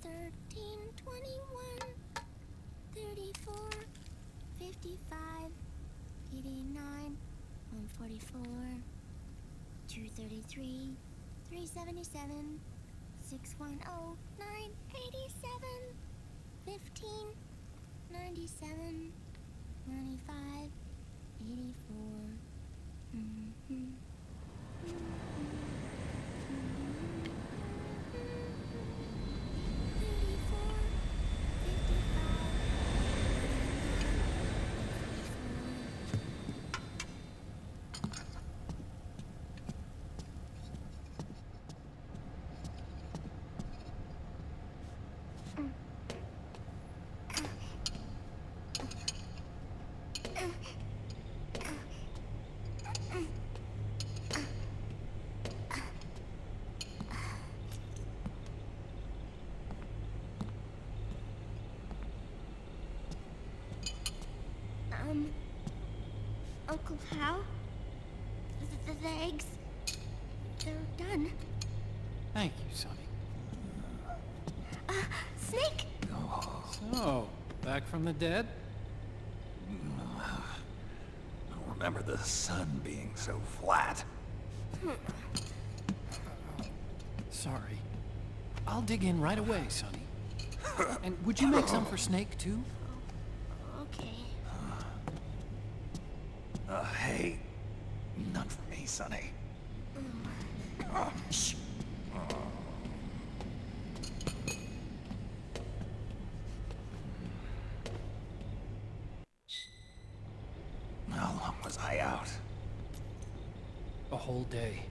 13, 21, 34, 55, 89, 144, 233, 377, 610, 987, 15, 97, 95, 84. Uncle Hal? The eggs, they're done. Thank you, Sonny. Snake! So, back from the dead? I don't remember the sun being so flat. Sorry. I'll dig in right away, Sonny. And would you make some for Snake, too? Okay. Hey, none for me, Sonny. Shh. How long was I out? A whole day.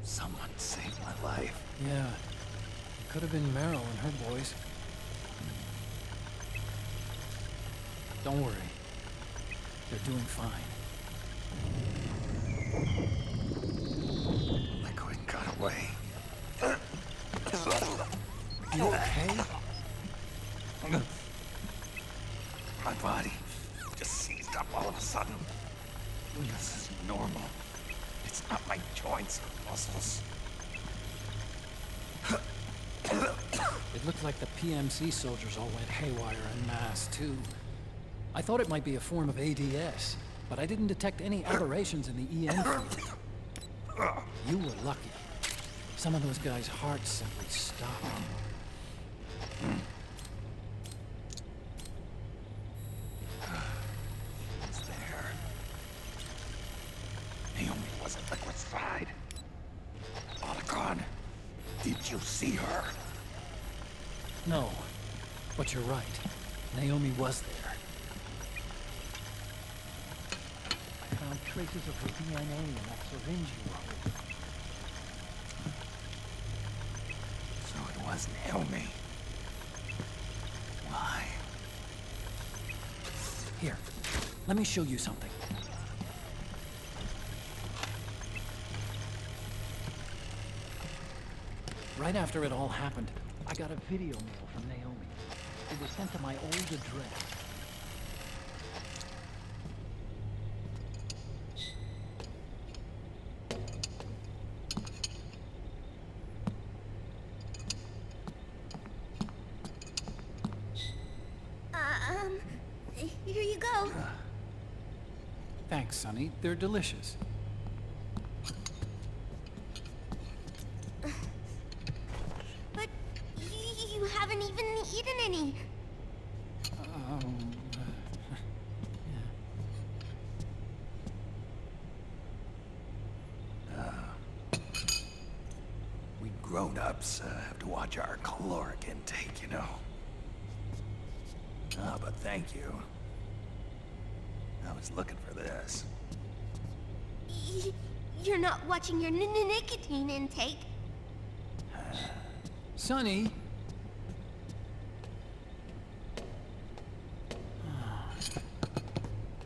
Someone saved my life. Yeah. It could have been Meryl and her boys. Don't worry. They're doing fine. Liquid got away. You okay? My body just seized up all of a sudden. This is normal. It's not my joints or muscles. It looked like the PMC soldiers all went haywire en masse, too. I thought it might be a form of ADS, but I didn't detect any aberrations in the EM field. You were lucky. Some of those guys' hearts simply stopped. It's there. Naomi wasn't liquefied. Otacon, did you see her? No, but you're right. Naomi was there. I found traces of her DNA in that syringe you were holding. So it was Naomi. Why? Here, let me show you something. Right after it all happened, I got a video mail from Naomi. It was sent to my old address. Here you go. Thanks, Sonny. They're delicious. But you haven't even eaten any. We grown-ups have to watch our caloric intake, you know. Ah, but thank you. I was looking for this. You're not watching your nicotine intake. Sonny!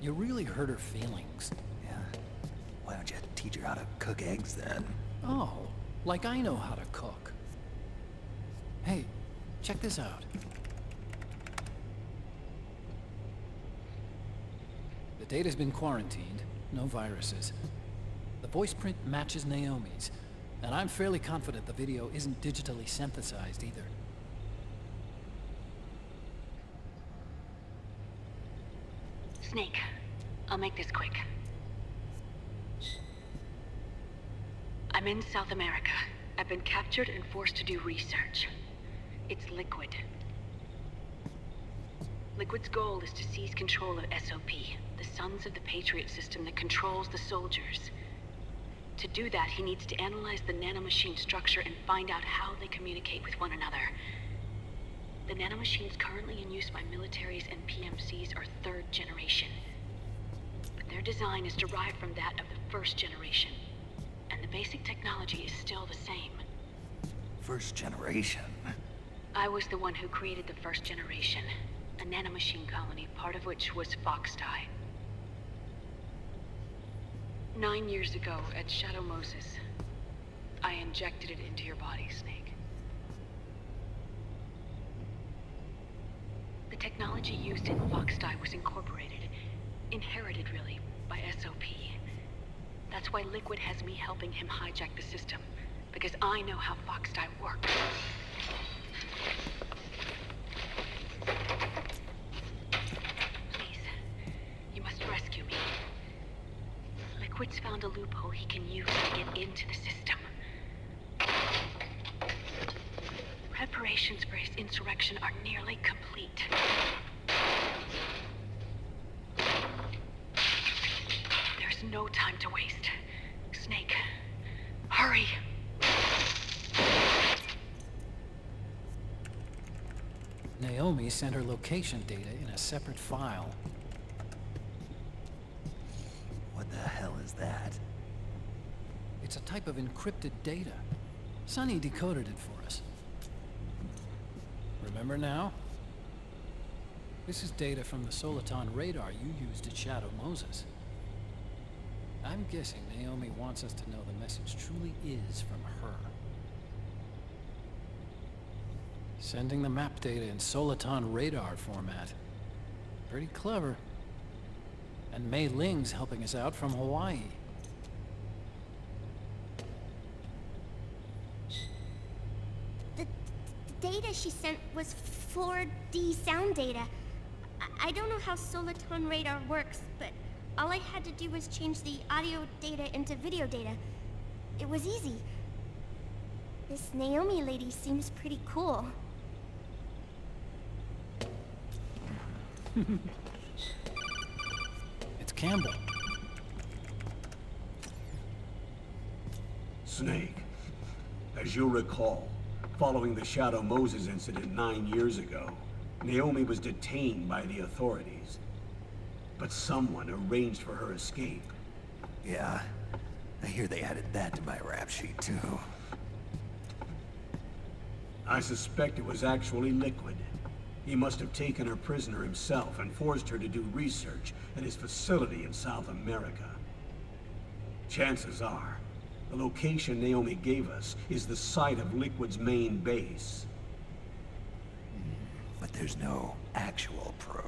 You really hurt her feelings. Yeah. Why don't you teach her how to cook eggs then? Oh, like I know how to cook. Hey, check this out. The data's been quarantined, no viruses. The voice print matches Naomi's, And I'm fairly confident the video isn't digitally synthesized either. Snake, I'll make this quick. I'm in South America. I've been captured and forced to do research. It's Liquid. Liquid's goal is to seize control of SOP, the Sons of the Patriot system that controls the soldiers. To do that, he needs to analyze the nanomachine structure and find out how they communicate with one another. The nanomachines currently in use by militaries and PMCs are third generation. But their design is derived from that of the first generation. And the basic technology is still the same. First generation? I was the one who created the first generation. A nanomachine colony, part of which was Foxdie. 9 years ago, at Shadow Moses, I injected it into your body, Snake. The technology used in Foxdie was incorporated, inherited really, by SOP. That's why Liquid has me helping him hijack the system, because I know how Foxdie works. Please, you must rescue me. Liquid's found a loophole he can use to get into the system. Preparations for his insurrection are nearly complete. There's no time to waste. Snake, hurry! Naomi sent her location data in a separate file. What the hell is that? It's a type of encrypted data. Sonny decoded it for us. Remember now? This is data from the Soliton radar you used at Shadow Moses. I'm guessing Naomi wants us to know the message truly is from her. Sending the map data in Soliton radar format. Pretty clever. And Mei Ling's helping us out from Hawaii. The data she sent was 4D sound data. I don't know how Soliton radar works, but all I had to do was change the audio data into video data. It was easy. This Naomi lady seems pretty cool. It's Campbell. Snake, as you'll recall, following the Shadow Moses incident 9 years ago, Naomi was detained by the authorities. But someone arranged for her escape. Yeah, I hear they added that to my rap sheet, too. I suspect it was actually Liquid. He must have taken her prisoner himself and forced her to do research at his facility in South America. Chances are, the location Naomi gave us is the site of Liquid's main base. But there's no actual proof.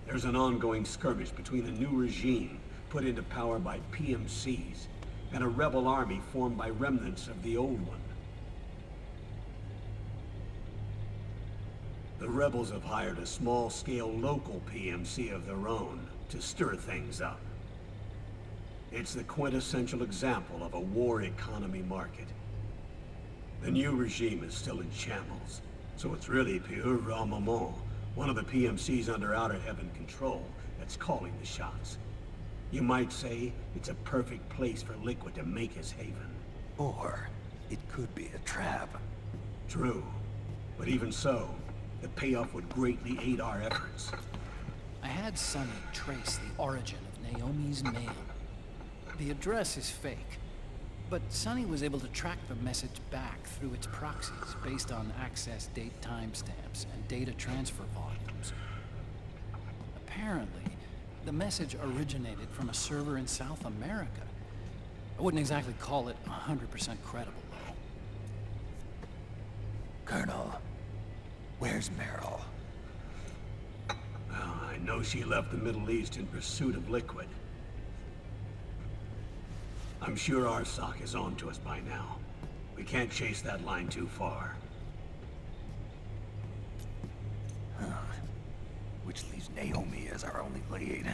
There's an ongoing skirmish between the new regime put into power by PMCs and a rebel army formed by remnants of the old one. The rebels have hired a small-scale local PMC of their own to stir things up. It's the quintessential example of a war economy market. The new regime is still in shambles, so it's really Pure Maman, one of the PMCs under Outer Heaven control, that's calling the shots. You might say it's a perfect place for Liquid to make his haven. Or it could be a trap. True, but even so, the payoff would greatly aid our efforts. I had Sonny trace the origin of Naomi's mail. The address is fake, but Sonny was able to track the message back through its proxies based on access date timestamps and data transfer volumes. Apparently, the message originated from a server in South America. I wouldn't exactly call it 100% credible, though. Colonel, where's Meryl? Well, I know she left the Middle East in pursuit of Liquid. I'm sure our sock is on to us by now. We can't chase that line too far. Which leaves Naomi as our only lead.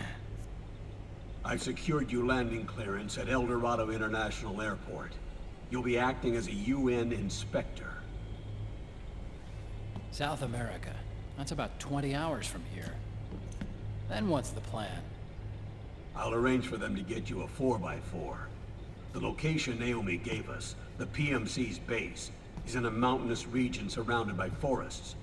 I've secured you landing clearance at El Dorado International Airport. You'll be acting as a UN inspector. South America. That's about 20 hours from here. Then what's the plan? I'll arrange for them to get you a 4x4. The location Naomi gave us, the PMC's base, is in a mountainous region surrounded by forests.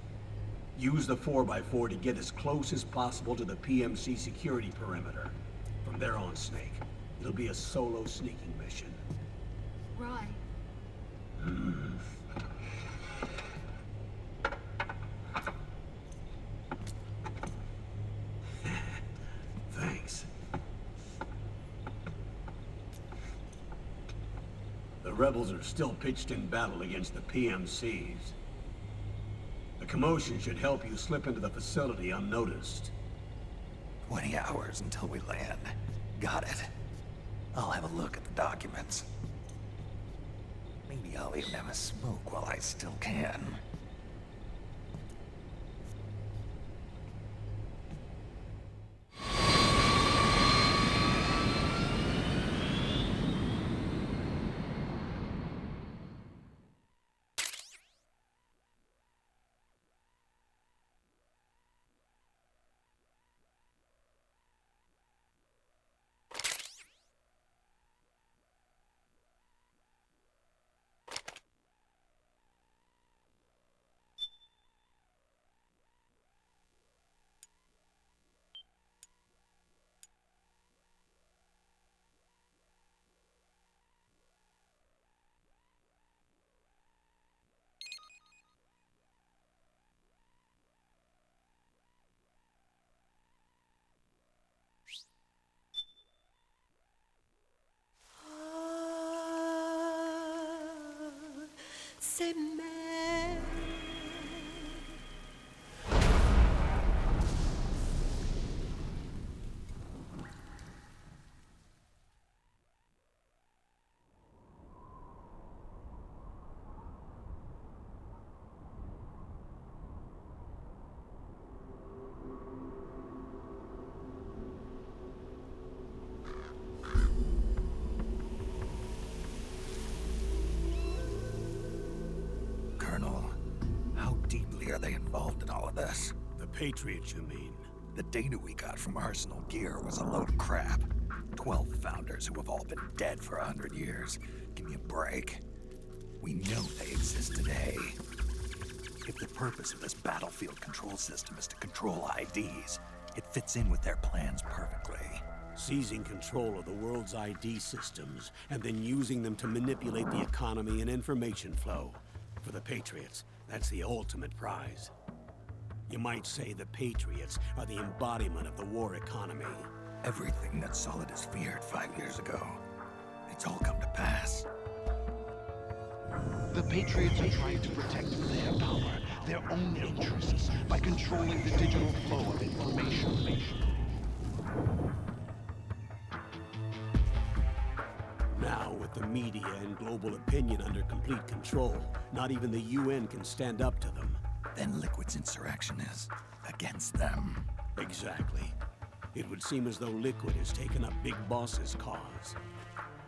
Use the 4x4 to get as close as possible to the PMC security perimeter. From there on, Snake, it'll be a solo sneaking mission. Right. Thanks. The rebels are still pitched in battle against the PMCs. The commotion should help you slip into the facility unnoticed. 20 hours until we land. Got it. I'll have a look at the documents. Maybe I'll even have a smoke while I still can. C'est mère. Colonel, how deeply are they involved in all of this? The Patriots, you mean? The data we got from Arsenal Gear was a load of crap. 12 founders who have all been dead for 100 years. Give me a break. We know they exist today. If the purpose of this battlefield control system is to control IDs, it fits in with their plans perfectly. Seizing control of the world's ID systems, and then using them to manipulate the economy and information flow. For the Patriots, that's the ultimate prize. You might say the Patriots are the embodiment of the war economy. Everything that Solidus feared 5 years ago, it's all come to pass. The Patriots are trying to protect their power, their own interests, by controlling the digital flow of information. Now, with the media and global opinion under complete control, not even the UN can stand up to them. Then Liquid's insurrection is against them. Exactly. It would seem as though Liquid has taken up Big Boss's cause.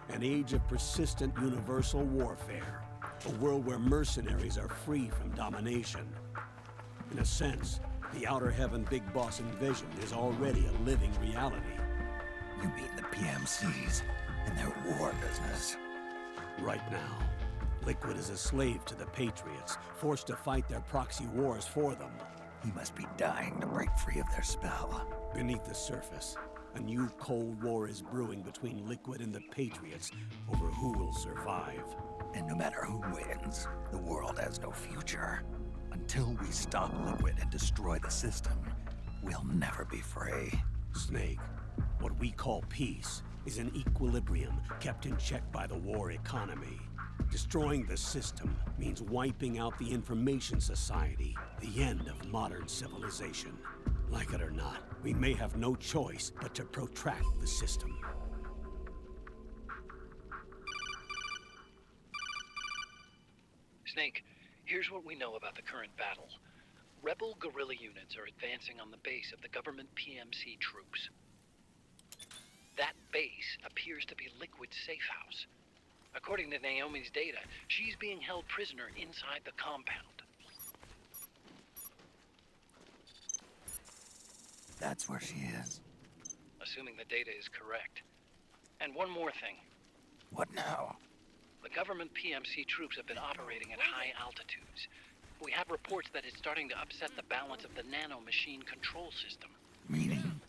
An age of persistent universal warfare. A world where mercenaries are free from domination. In a sense, the Outer Heaven Big Boss envisioned is already a living reality. You mean the PMCs and their war business? Right now, Liquid is a slave to the Patriots, forced to fight their proxy wars for them. He must be dying to break free of their spell. Beneath the surface, a new Cold War is brewing between Liquid and the Patriots over who will survive. And no matter who wins, the world has no future. Until we stop Liquid and destroy the system, we'll never be free. Snake, what we call peace is an equilibrium kept in check by the war economy. Destroying the system means wiping out the information society, the end of modern civilization. Like it or not, we may have no choice but to protract the system. Snake, here's what we know about the current battle. Rebel guerrilla units are advancing on the base of the government PMC troops. That base appears to be Liquid's safe house. According to Naomi's data, she's being held prisoner inside the compound. That's where she is. Assuming the data is correct. And one more thing. What now? The government PMC troops have been operating at high altitudes. We have reports that it's starting to upset the balance of the nanomachine control system. Meaning?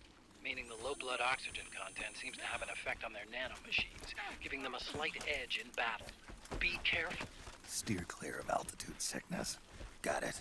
Meaning the low blood oxygen content seems to have an effect on their nanomachines, giving them a slight edge in battle. Be careful. Steer clear of altitude sickness. Got it.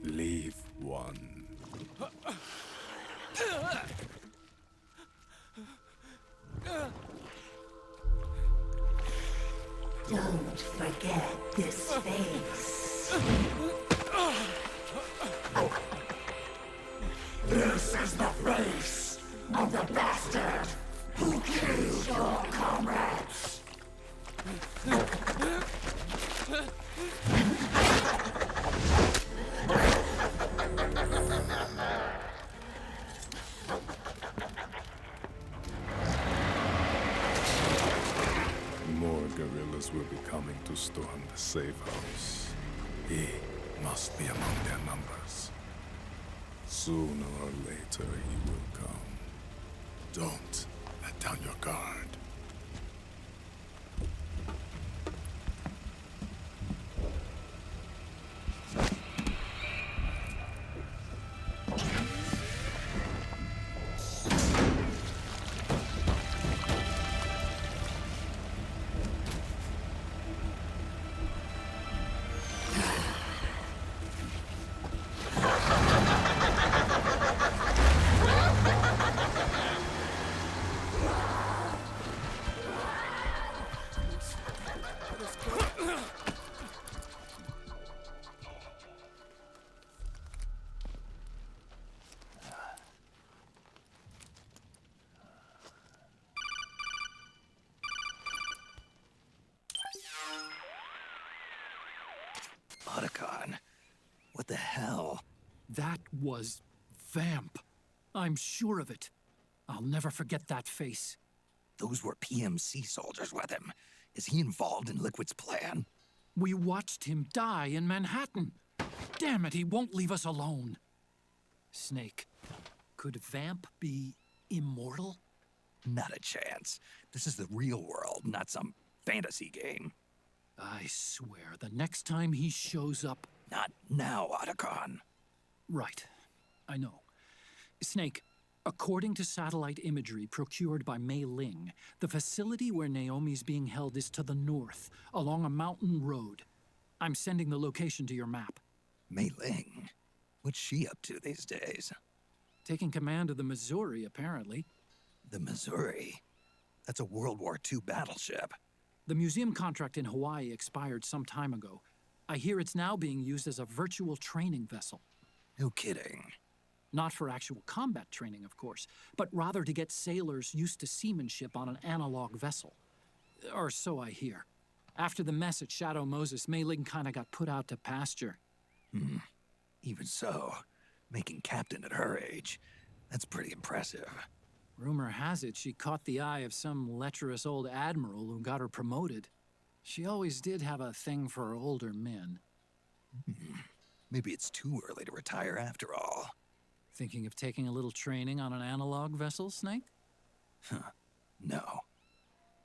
Leave one. Don't forget this face. This is the face of the bastard who killed your comrades. More guerrillas will be coming to storm the safe house. He must be among their numbers. Sooner or later he will come. Don't let down your guard. Otacon. What the hell? That was Vamp. I'm sure of it. I'll never forget that face. Those were PMC soldiers with him. Is he involved in Liquid's plan? We watched him die in Manhattan. Damn it, he won't leave us alone. Snake, could Vamp be immortal? Not a chance. This is the real world, not some fantasy game. I swear, the next time he shows up... Not now, Otacon. Right. I know. Snake, according to satellite imagery procured by Mei Ling, the facility where Naomi's being held is to the north, along a mountain road. I'm sending the location to your map. Mei Ling? What's she up to these days? Taking command of the Missouri, apparently. The Missouri? That's a World War II battleship. The museum contract in Hawaii expired some time ago. I hear it's now being used as a virtual training vessel. No kidding. Not for actual combat training, of course, but rather to get sailors used to seamanship on an analog vessel. Or so I hear. After the mess at Shadow Moses, Mei Ling kinda got put out to pasture. Even so, making captain at her age, that's pretty impressive. Rumor has it she caught the eye of some lecherous old admiral who got her promoted. She always did have a thing for older men. Maybe it's too early to retire after all. Thinking of taking a little training on an analog vessel, Snake? No.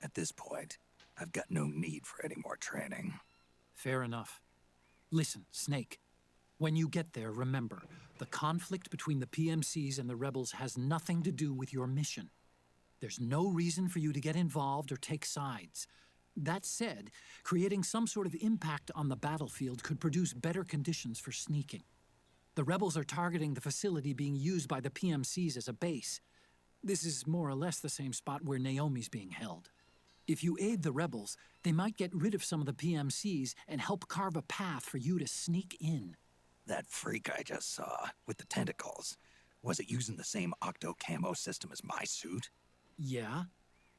At this point, I've got no need for any more training. Fair enough. Listen, Snake. When you get there, remember, the conflict between the PMCs and the rebels has nothing to do with your mission. There's no reason for you to get involved or take sides. That said, creating some sort of impact on the battlefield could produce better conditions for sneaking. The rebels are targeting the facility being used by the PMCs as a base. This is more or less the same spot where Naomi's being held. If you aid the rebels, they might get rid of some of the PMCs and help carve a path for you to sneak in. That freak I just saw, with the tentacles, was it using the same octo-camo system as my suit? Yeah?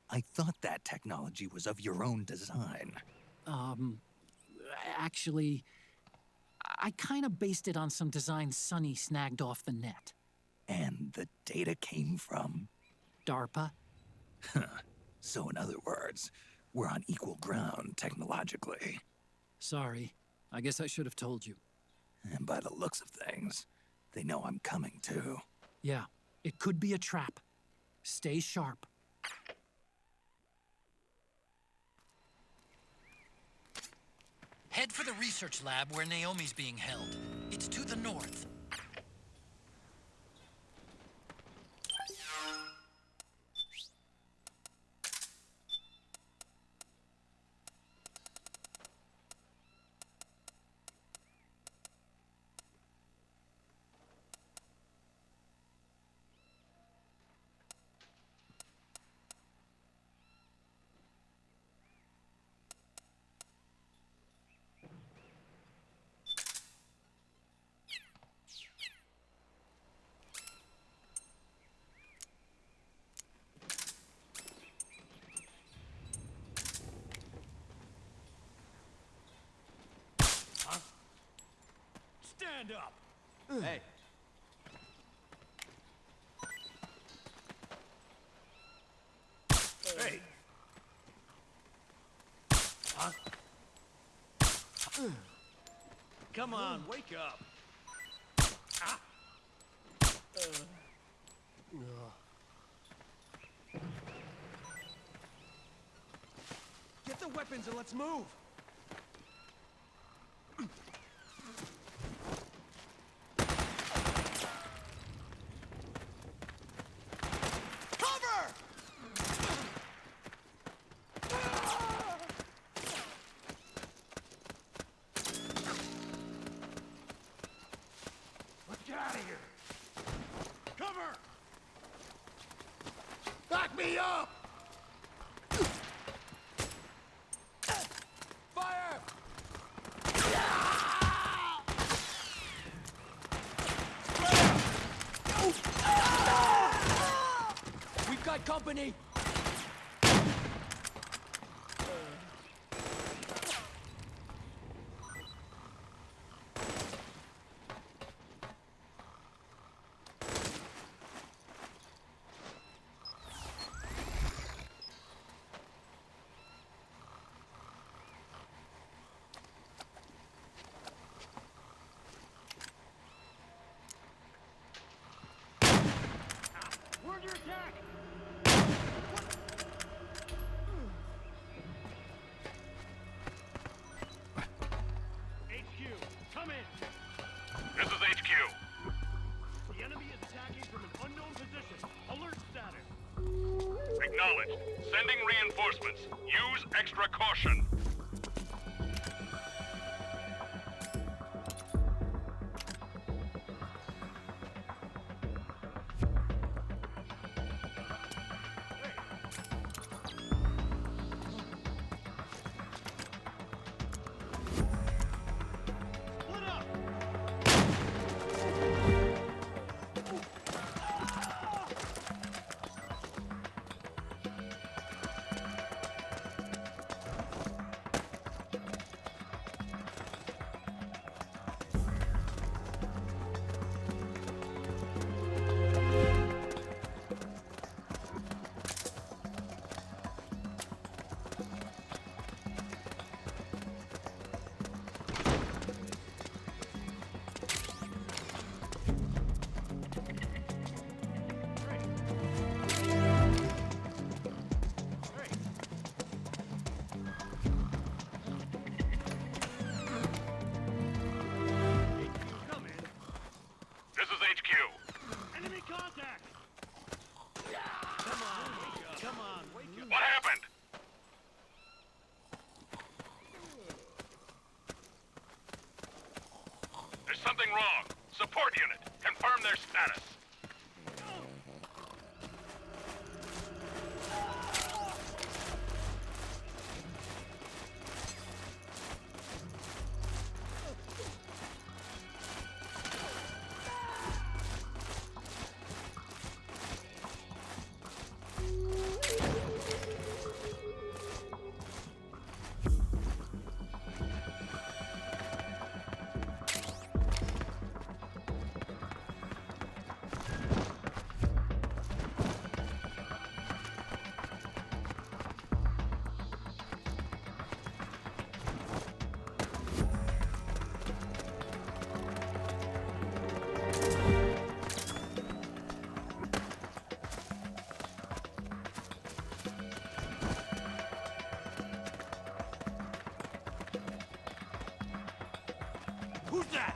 I thought that technology was of your own design. Actually, I kinda based it on some designs Sonny snagged off the net. And the data came from? DARPA? So in other words, we're on equal ground technologically. Sorry. I guess I should have told you. And by the looks of things, they know I'm coming too. Yeah, it could be a trap. Stay sharp. Head for the research lab where Naomi's being held. It's to the north. Stand up! Hey. Hey! Huh? Come on, wake up! Ah. Get the weapons and let's move! Me up! Fire! We've got company! Where's your attack? HQ, come in. This is HQ. The enemy is attacking from an unknown position. Alert status. Acknowledged. Sending reinforcements. Use extra caution. Support unit, confirm their status. Who's that?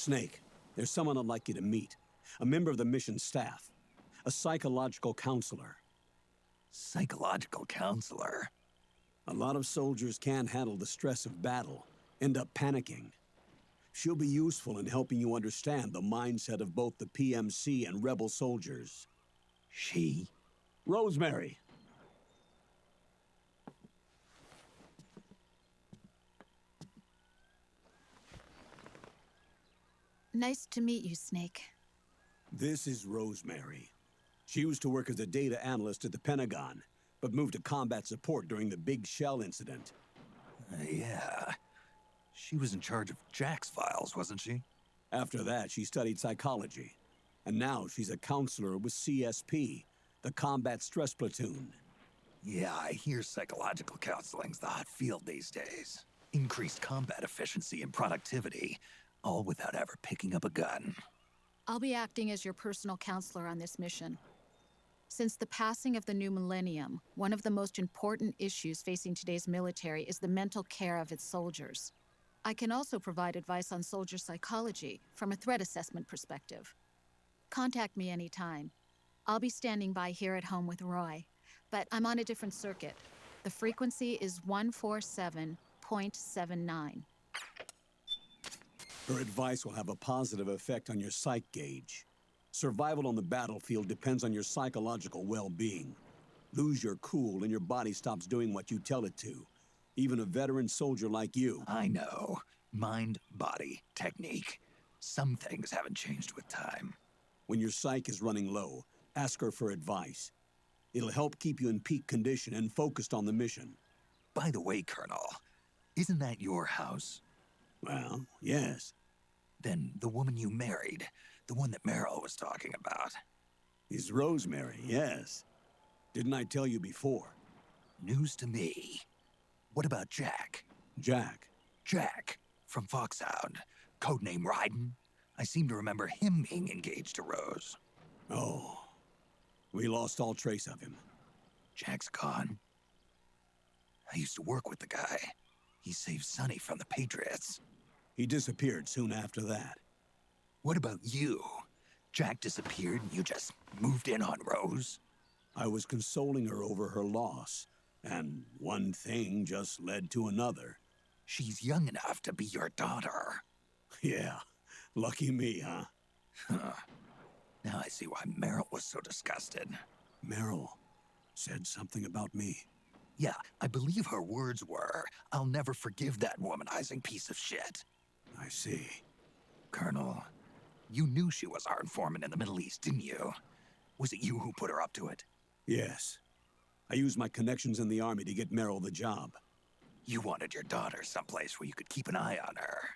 Snake, there's someone I'd like you to meet. A member of the mission staff. A psychological counselor. Psychological counselor? A lot of soldiers can't handle the stress of battle, end up panicking. She'll be useful in helping you understand the mindset of both the PMC and rebel soldiers. She? Rosemary. Nice to meet you, Snake. This is Rosemary. She used to work as a data analyst at the Pentagon, but moved to combat support during the Big Shell incident. Yeah. She was in charge of Jack's files, wasn't she? After that, she studied psychology. And now she's a counselor with CSP, the Combat Stress Platoon. Yeah, I hear psychological counseling's the hot field these days. Increased combat efficiency and productivity, all without ever picking up a gun. I'll be acting as your personal counselor on this mission. Since the passing of the new millennium, one of the most important issues facing today's military is the mental care of its soldiers. I can also provide advice on soldier psychology from a threat assessment perspective. Contact me anytime. I'll be standing by here at home with Roy, but I'm on a different circuit. The frequency is 147.79. Her advice will have a positive effect on your psych gauge. Survival on the battlefield depends on your psychological well-being. Lose your cool and your body stops doing what you tell it to. Even a veteran soldier like you. I know. Mind, body, technique. Some things haven't changed with time. When your psyche is running low, ask her for advice. It'll help keep you in peak condition and focused on the mission. By the way, Colonel, isn't that your house? Well, yes. Then the woman you married, the one that Meryl was talking about. Is Rosemary, yes. Didn't I tell you before? News to me. What about Jack? Jack? Jack, from Foxhound. Codename Ryden. I seem to remember him being engaged to Rose. Oh. We lost all trace of him. Jack's gone. I used to work with the guy. He saved Sonny from the Patriots. He disappeared soon after that. What about you? Jack disappeared and you just moved in on Rose? I was consoling her over her loss, and one thing just led to another. She's young enough to be your daughter. Yeah, lucky me, huh? Now I see why Meryl was so disgusted. Meryl said something about me. Yeah, I believe her words were, "I'll never forgive that womanizing piece of shit." I see. Colonel, you knew she was our informant in the Middle East, didn't you? Was it you who put her up to it? Yes. I used my connections in the army to get Meryl the job. You wanted your daughter someplace where you could keep an eye on her.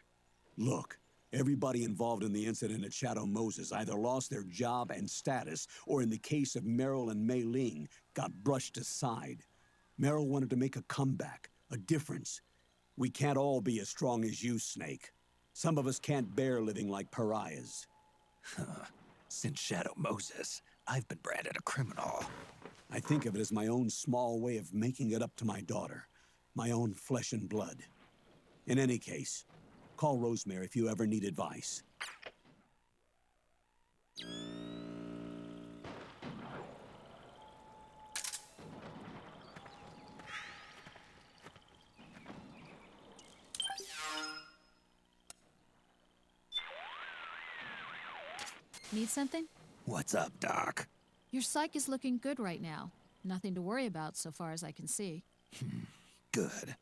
Look, everybody involved in the incident at Shadow Moses either lost their job and status, or in the case of Meryl and Mei Ling, got brushed aside. Meryl wanted to make a comeback, a difference. We can't all be as strong as you, Snake. Some of us can't bear living like pariahs. Since Shadow Moses, I've been branded a criminal. I think of it as my own small way of making it up to my daughter. My own flesh and blood. In any case, call Rosemary if you ever need advice. Need something? What's up, Doc? Your psych is looking good right now. Nothing to worry about so far as I can see. Good.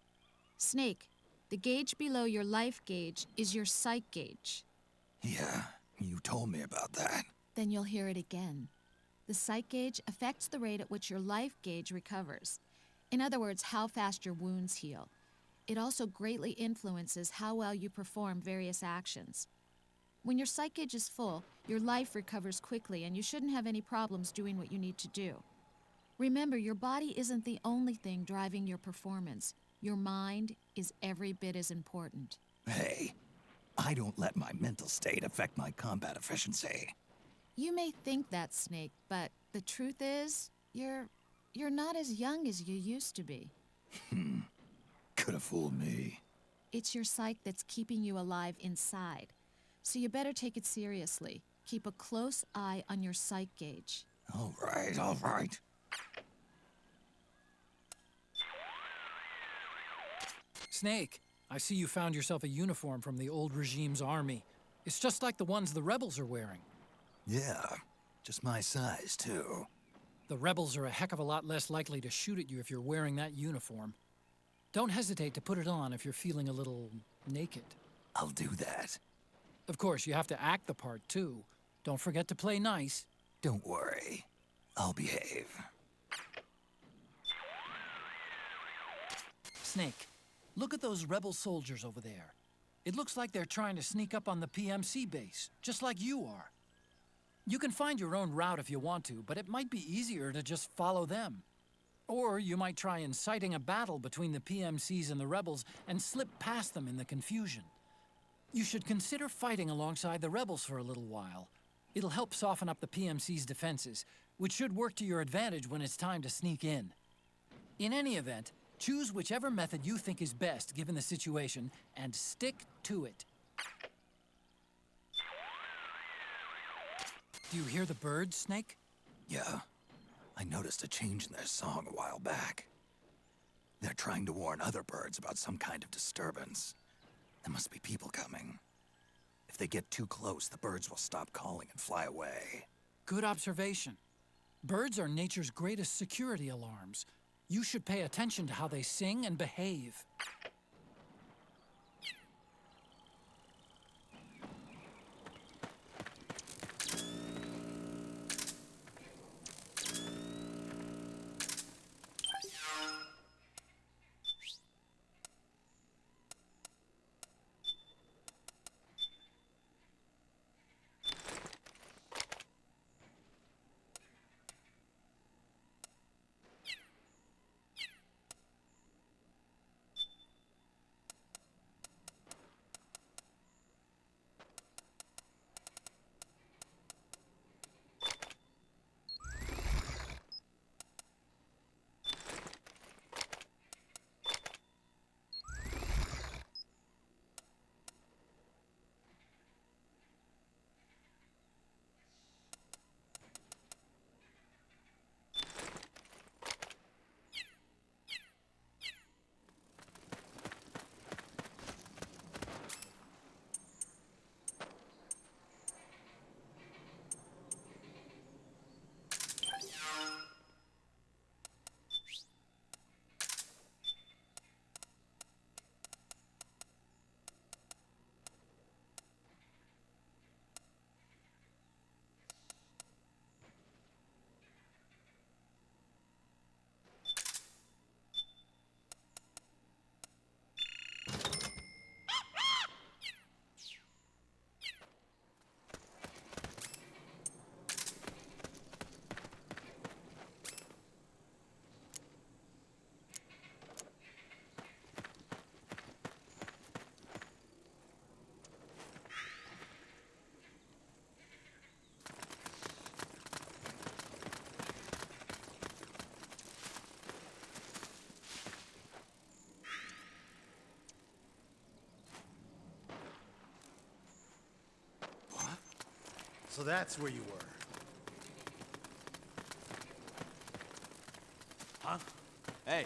Snake, the gauge below your life gauge is your psych gauge. Yeah, you told me about that. Then you'll hear it again. The psych gauge affects the rate at which your life gauge recovers. In other words, how fast your wounds heal. It also greatly influences how well you perform various actions. When your psych gauge is full, your life recovers quickly and you shouldn't have any problems doing what you need to do. Remember, your body isn't the only thing driving your performance. Your mind is every bit as important. Hey, I don't let my mental state affect my combat efficiency. You may think that, Snake, but the truth is, you're not as young as you used to be. Could have fooled me. It's your psyche that's keeping you alive inside. So you better take it seriously. Keep a close eye on your psych gauge. All right, all right. Snake, I see you found yourself a uniform from the old regime's army. It's just like the ones the rebels are wearing. Yeah, just my size, too. The rebels are a heck of a lot less likely to shoot at you if you're wearing that uniform. Don't hesitate to put it on if you're feeling a little naked. I'll do that. Of course, you have to act the part, too. Don't forget to play nice. Don't worry. I'll behave. Snake, look at those rebel soldiers over there. It looks like they're trying to sneak up on the PMC base, just like you are. You can find your own route if you want to, but it might be easier to just follow them. Or you might try inciting a battle between the PMCs and the rebels and slip past them in the confusion. You should consider fighting alongside the rebels for a little while. It'll help soften up the PMC's defenses, which should work to your advantage when it's time to sneak in. In any event, choose whichever method you think is best given the situation, and stick to it. Do you hear the birds, Snake? Yeah. I noticed a change in their song a while back. They're trying to warn other birds about some kind of disturbance. There must be people coming. If they get too close, the birds will stop calling and fly away. Good observation. Birds are nature's greatest security alarms. You should pay attention to how they sing and behave. So that's where you were. Huh? Hey.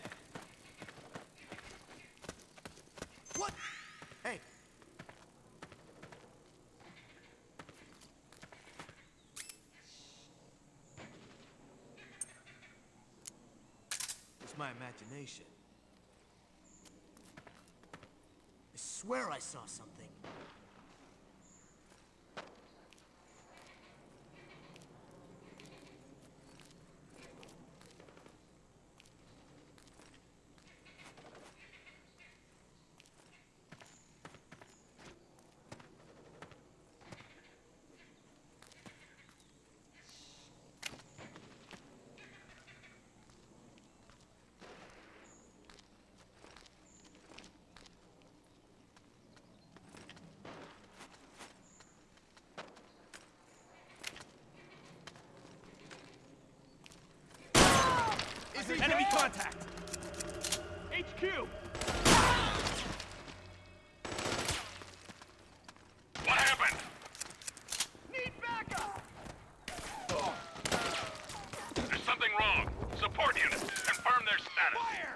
What? Hey. It's my imagination. I swear I saw something. Enemy contact! HQ! What happened? Need backup! There's something wrong. Support units, confirm their status. Fire!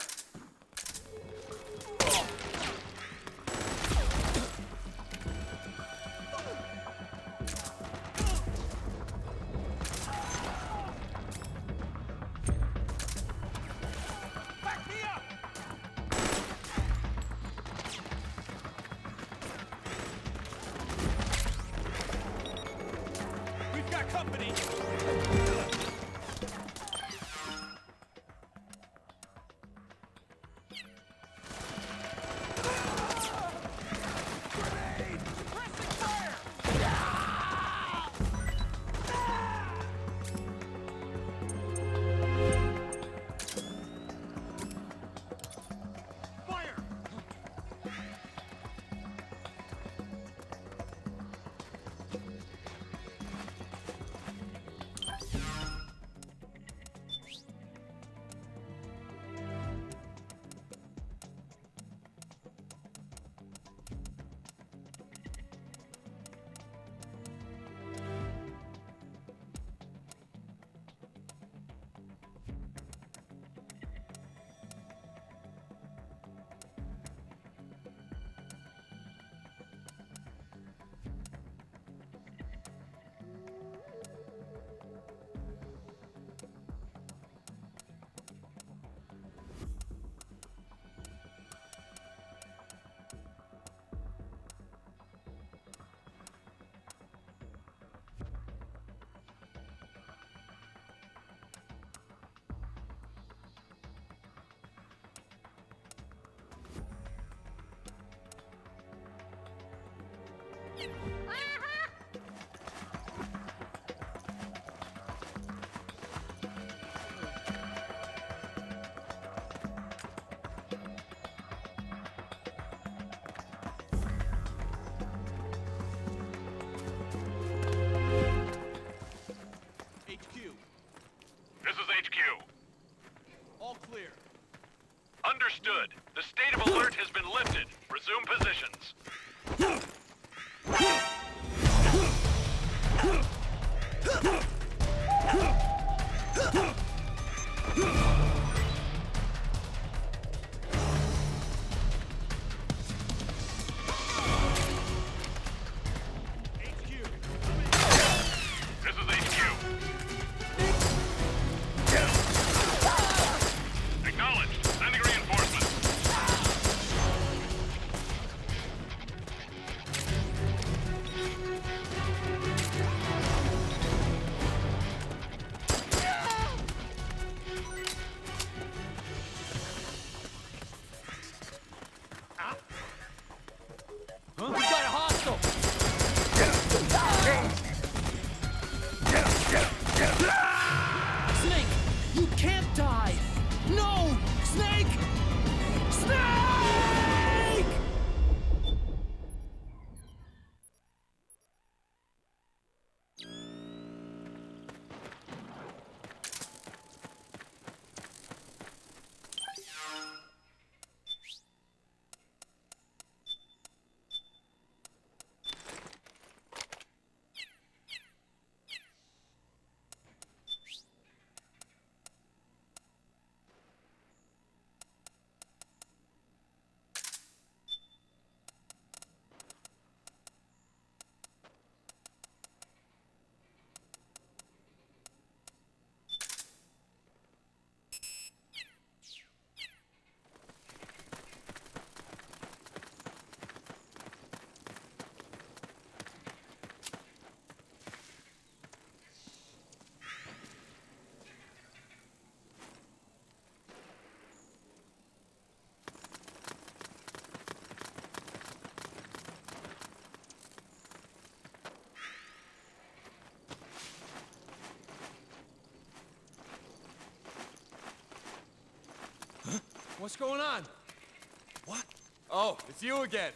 HQ, This is HQ. all clear. Understood. The state of alert has been lifted. Resume positions. HQ, This is HQ. Acknowledged. Sending reinforcements. We got a hostile! Snake! You can't die! No! Snake! Snake! What's going on? What? Oh, it's you again.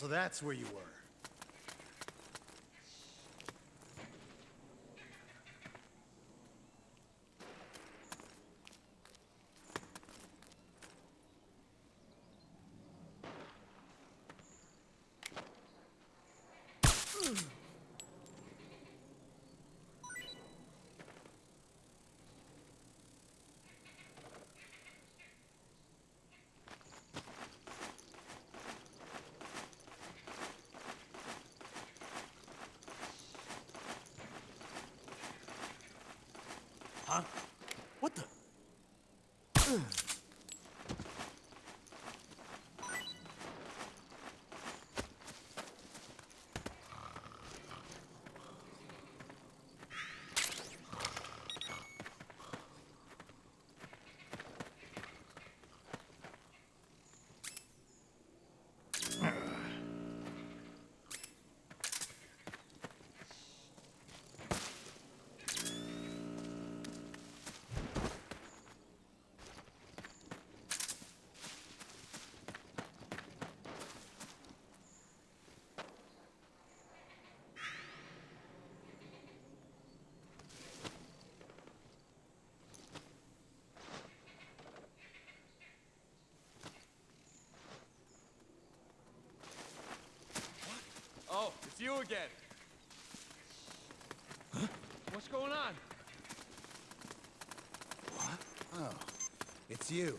So that's where you were. Huh? What the? Oh, it's you again. Huh? What's going on? What? Oh, it's you.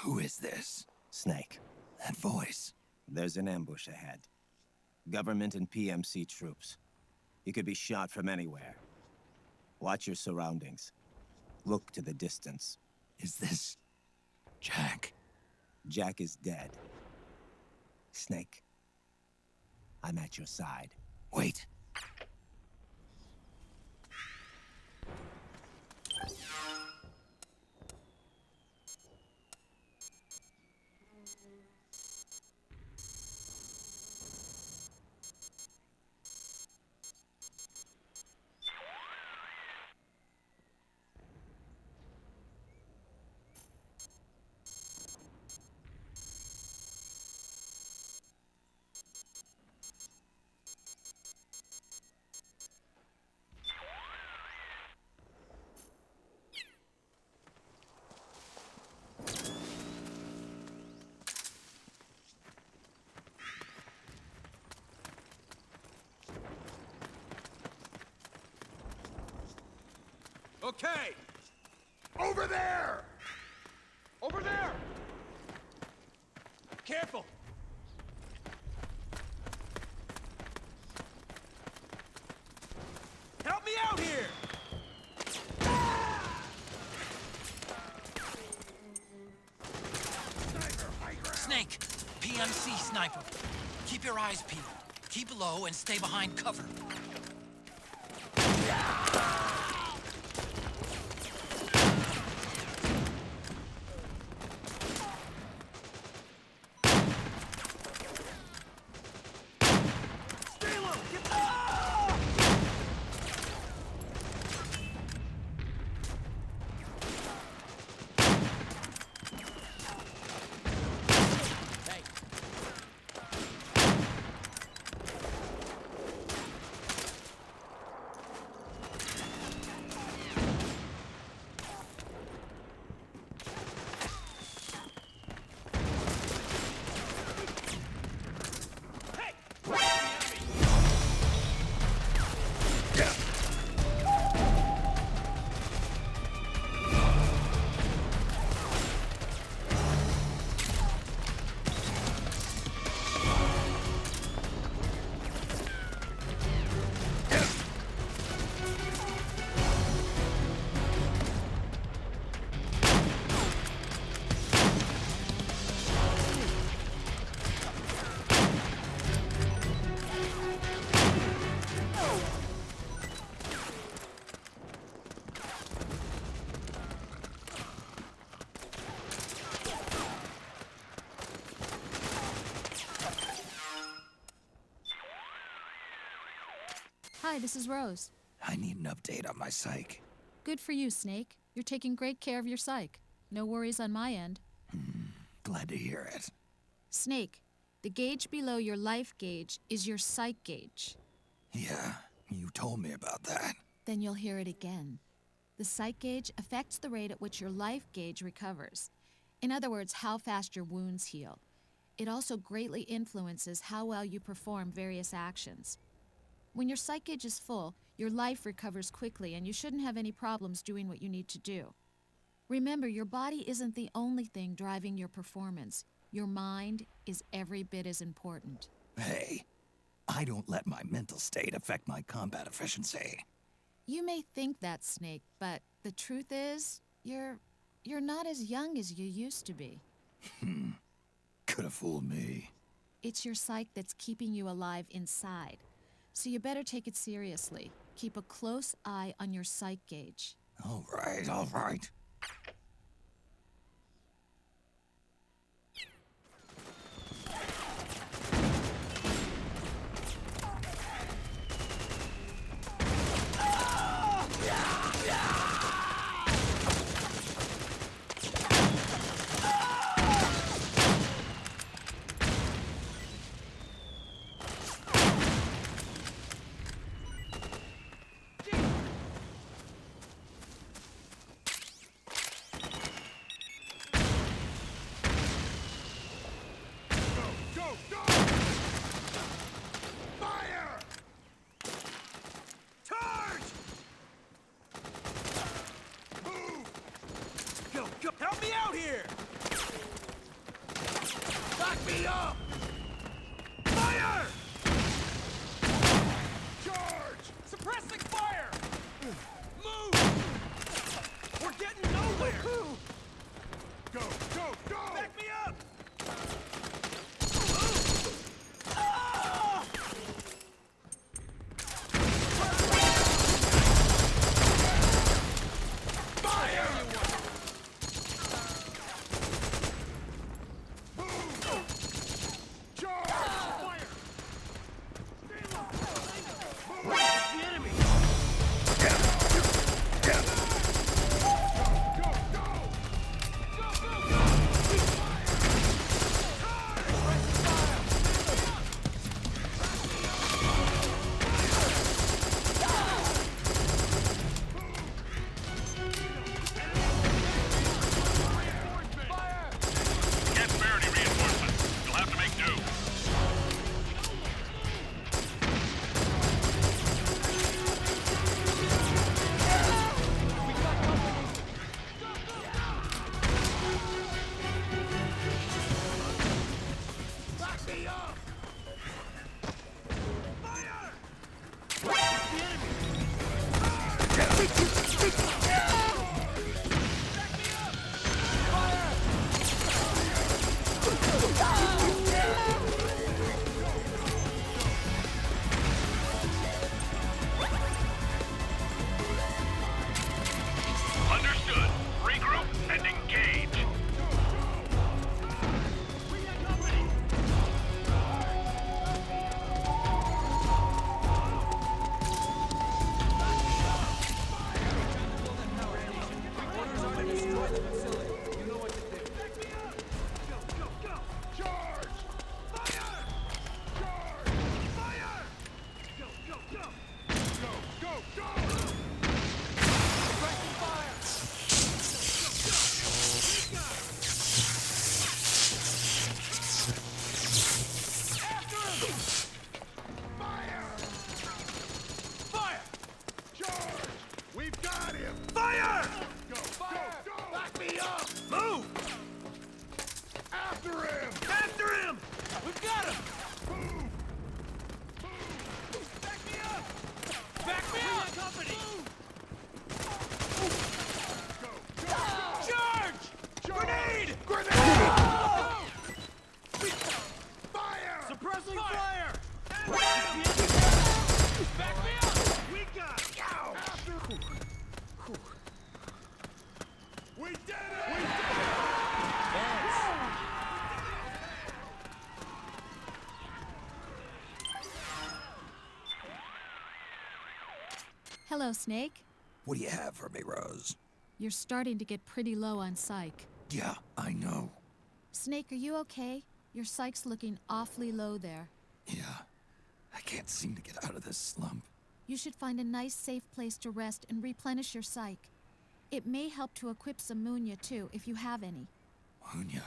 Who is this? Snake. That voice. There's an ambush ahead. Government and PMC troops. You could be shot from anywhere. Watch your surroundings. Look to the distance. Is this... Jack? Jack is dead. Snake. I'm at your side. Wait. Okay! Over there! Over there! Careful! Help me out here! Snake! PMC sniper. Keep your eyes peeled. Keep low and stay behind cover. Hi, this is Rose. I need an update on my psych. Good for you, Snake. You're taking great care of your psych. No worries on my end. Glad to hear it. Snake, the gauge below your life gauge is your psych gauge. Yeah, you told me about that. Then you'll hear it again. The psych gauge affects the rate at which your life gauge recovers. In other words, how fast your wounds heal. It also greatly influences how well you perform various actions. When your psych gauge is full, your life recovers quickly and you shouldn't have any problems doing what you need to do. Remember, your body isn't the only thing driving your performance. Your mind is every bit as important. Hey, I don't let my mental state affect my combat efficiency. You may think that, Snake, but the truth is, you're not as young as you used to be. Could have fooled me. It's your psyche that's keeping you alive inside. So you better take it seriously. Keep a close eye on your psych gauge. All right, all right. Help me out here! Back me up! Fire! Charge! Suppressing fire! Move! We're getting nowhere! Go, go, go! Back me up! Ah! Fire! Can't spare any reinforcements. You'll have to make do. Back me up! Fire! Understood. Regroup and engage. Orders are to destroy the facility. You know what to do. Go, go, go! Charge! Fire! Charge! Fire! Go, go, go! Go, go, go! Suppressing fire! Go, go, go! After him! Fire! Fire! Charge! We've got him! Fire! Go, fire! Go, go! Back me up! Move! After him! After him! We've got him! Move! Move! Back me up! Back me up! Company! Go, go, go! Charge! Grenade! Grenade! Fire! Suppressing fire! Back me up! We got it! After... We did it! We did it! Hello, Snake. What do you have for me, Rose? You're starting to get pretty low on psych. Yeah, I know. Snake, are you okay? Your psych's looking awfully low there. Yeah. I can't seem to get out of this slump. You should find a nice, safe place to rest and replenish your psych. It may help to equip some Munya, too, if you have any. Munya?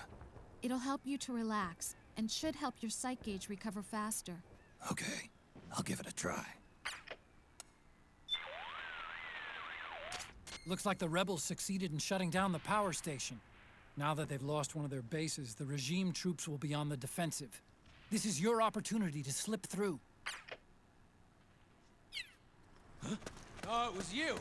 It'll help you to relax, and should help your psych gauge recover faster. Okay. I'll give it a try. Looks like the rebels succeeded in shutting down the power station. Now that they've lost one of their bases, the regime troops will be on the defensive. This is your opportunity to slip through. Huh? Oh, it was you!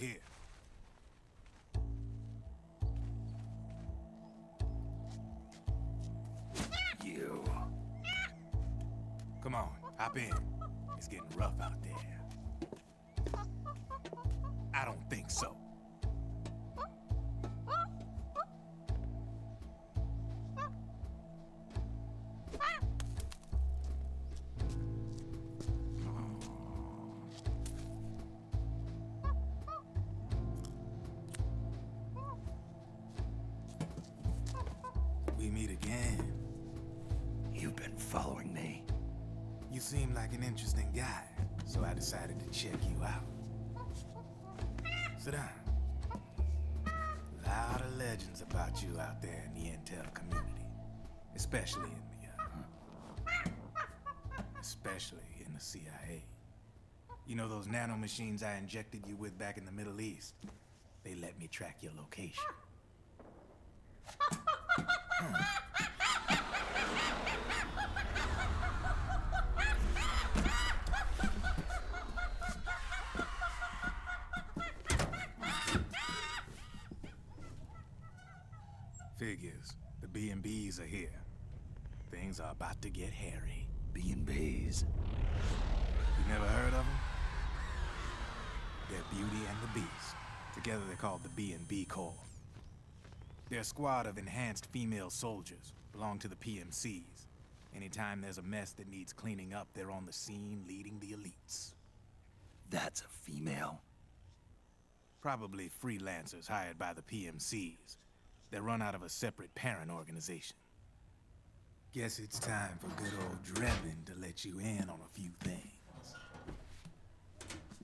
here. You. Come on, hop in. It's getting rough out there. I don't think so. We meet again. You've been following me. You seem like an interesting guy, so I decided to check you out. Sit down. A lot of legends about you out there in the intel community, especially in the CIA. You know those nanomachines I injected you with back in the Middle East? They let me track your location. Figures. The B&Bs are here. Things are about to get hairy. B&Bs. You never heard of them? They're Beauty and the Beast. Together they're called the B&B Corps. They're a squad of enhanced female soldiers, belong to the PMCs. Anytime there's a mess that needs cleaning up, they're on the scene leading the elites. That's a female? Probably freelancers hired by the PMCs. They're run out of a separate parent organization. Guess it's time for good old Drebin to let you in on a few things.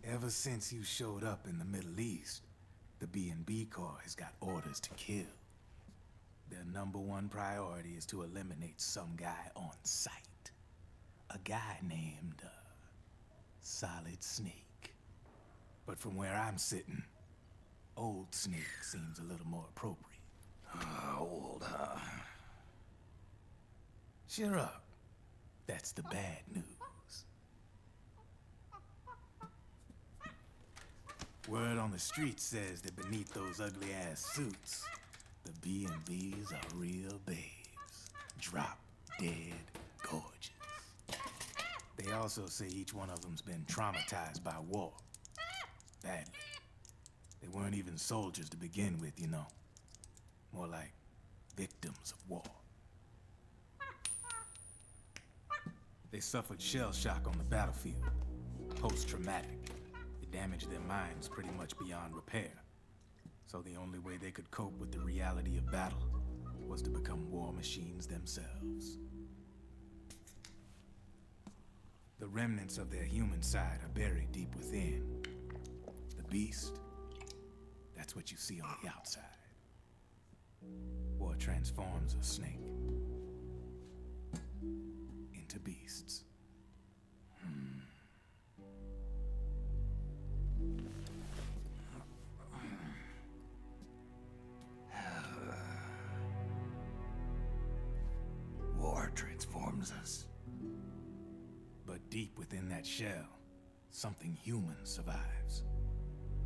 Ever since you showed up in the Middle East, the B&B Corps has got orders to kill. Their #1 priority is to eliminate some guy on sight. A guy named, Solid Snake. But from where I'm sitting, Old Snake seems a little more appropriate. Old, huh? Cheer up. That's the bad news. Word on the street says that beneath those ugly-ass suits, the B&Bs are real babes. Drop dead gorgeous. They also say each one of them's been traumatized by war. Badly. They weren't even soldiers to begin with, you know. More like victims of war. They suffered shell shock on the battlefield. Post-traumatic. It damaged their minds pretty much beyond repair. So the only way they could cope with the reality of battle was to become war machines themselves. The remnants of their human side are buried deep within. The beast, that's what you see on the outside. War transforms a snake into beasts. War transforms us. But deep within that shell, something human survives.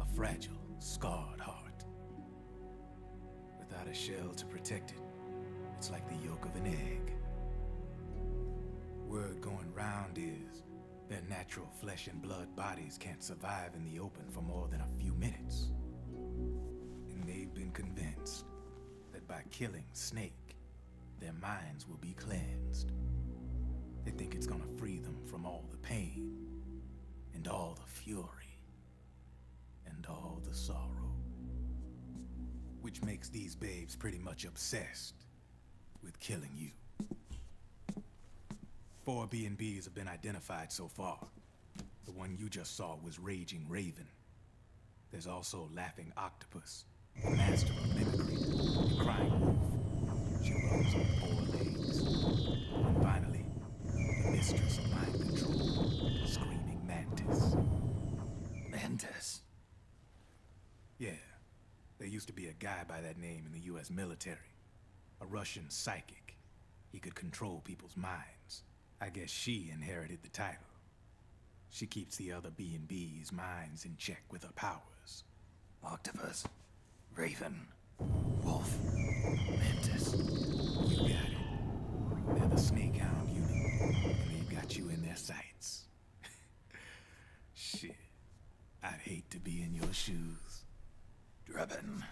A fragile, scarred heart. Without a shell to protect it, it's like the yolk of an egg. Word going round is their natural flesh and blood bodies can't survive in the open for more than a few minutes. And they've been convinced that by killing Snake, their minds will be cleansed. They think it's gonna free them from all the pain, and all the fury, and all the sorrow. Which makes these babes pretty much obsessed with killing you. 4 B&Bs have been identified so far. The one you just saw was Raging Raven. There's also Laughing Octopus, the master of mimicry, and Crying Wolf. She runs on 4 legs. And finally, the mistress of mind control, Screaming Mantis. Mantis? Yeah. There used to be a guy by that name in the US military. A Russian psychic. He could control people's minds. I guess she inherited the title. She keeps the other B&B's minds in check with her powers. Octopus, Raven, Wolf, Mantis. You got it. They're the Snakehound unit, and they've got you in their sights. Shit. I'd hate to be in your shoes. Drebin.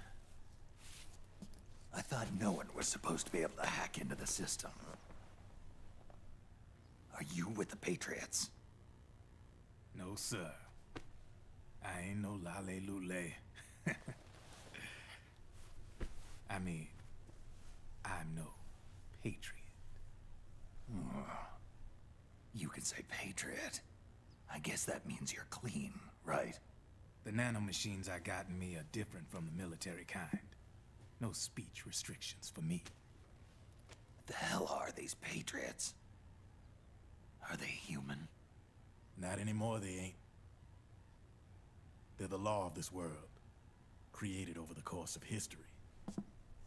I thought no one was supposed to be able to hack into the system. Are you with the Patriots? No, sir. I ain't no lale-lule. I mean, I'm no patriot. You can say patriot. I guess that means you're clean, right? The nanomachines I got in me are different from the military kind. No speech restrictions for me. The hell are these Patriots? Are they human? Not anymore, they ain't. They're the law of this world, created over the course of history.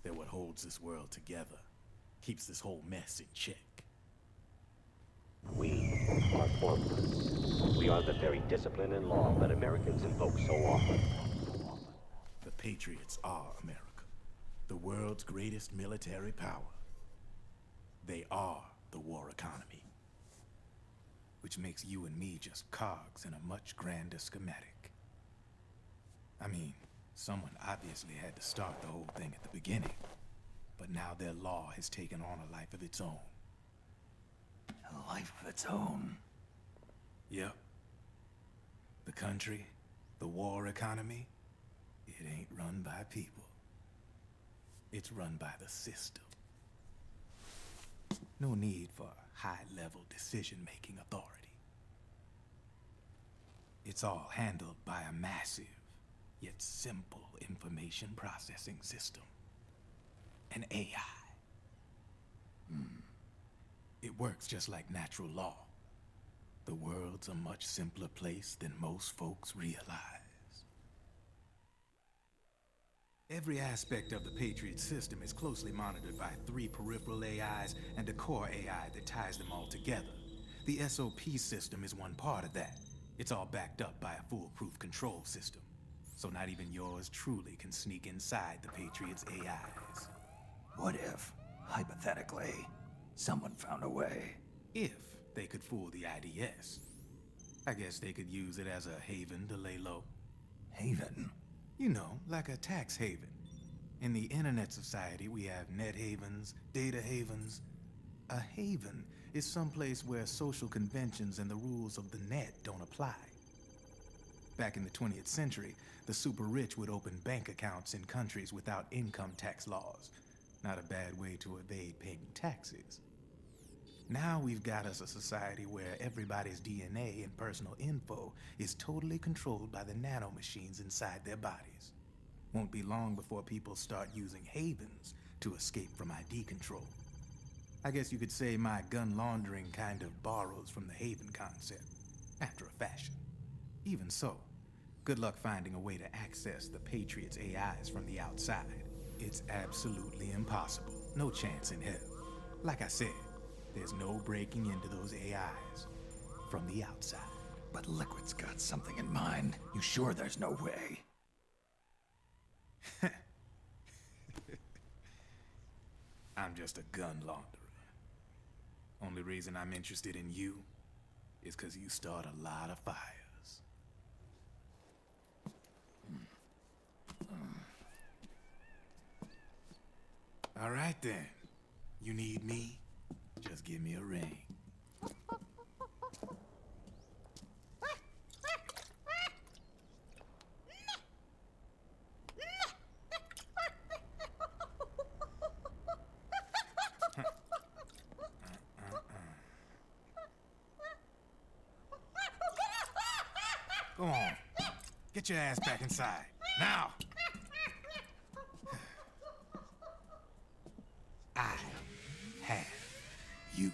They're what holds this world together, keeps this whole mess in check. We are formless. We are the very discipline and law that Americans invoke so often. The Patriots are America, the world's greatest military power. They are the war economy, which makes you and me just cogs in a much grander schematic. I mean, someone obviously had to start the whole thing at the beginning, but now their law has taken on a life of its own. A life of its own? Yep. The country, the war economy, it ain't run by people. It's run by the system. No need for high-level decision-making authority. It's all handled by a massive, yet simple information processing system. An AI. It works just like natural law. The world's a much simpler place than most folks realize. Every aspect of the Patriot system is closely monitored by 3 peripheral AIs and a core AI that ties them all together. The SOP system is one part of that. It's all backed up by a foolproof control system. So not even yours truly can sneak inside the Patriots' AIs. What if, hypothetically, someone found a way? If they could fool the IDS. I guess they could use it as a haven to lay low. Haven? You know, like a tax haven. In the internet society, we have net havens, data havens. A haven is someplace where social conventions and the rules of the net don't apply. Back in the 20th century, the super rich would open bank accounts in countries without income tax laws. Not a bad way to evade paying taxes. Now we've got us a society where everybody's DNA and personal info is totally controlled by the nanomachines inside their bodies. Won't be long before people start using havens to escape from ID control. I guess you could say my gun laundering kind of borrows from the haven concept, after a fashion. Even so, good luck finding a way to access the Patriots' AIs from the outside. It's absolutely impossible. No chance in hell. Like I said, there's no breaking into those AIs from the outside. But Liquid's got something in mind. You sure there's no way? I'm just a gun launderer. Only reason I'm interested in you is because you start a lot of fires. All right then. You need me? Just give me a ring. Go on. Get your ass back inside. Now! I have you.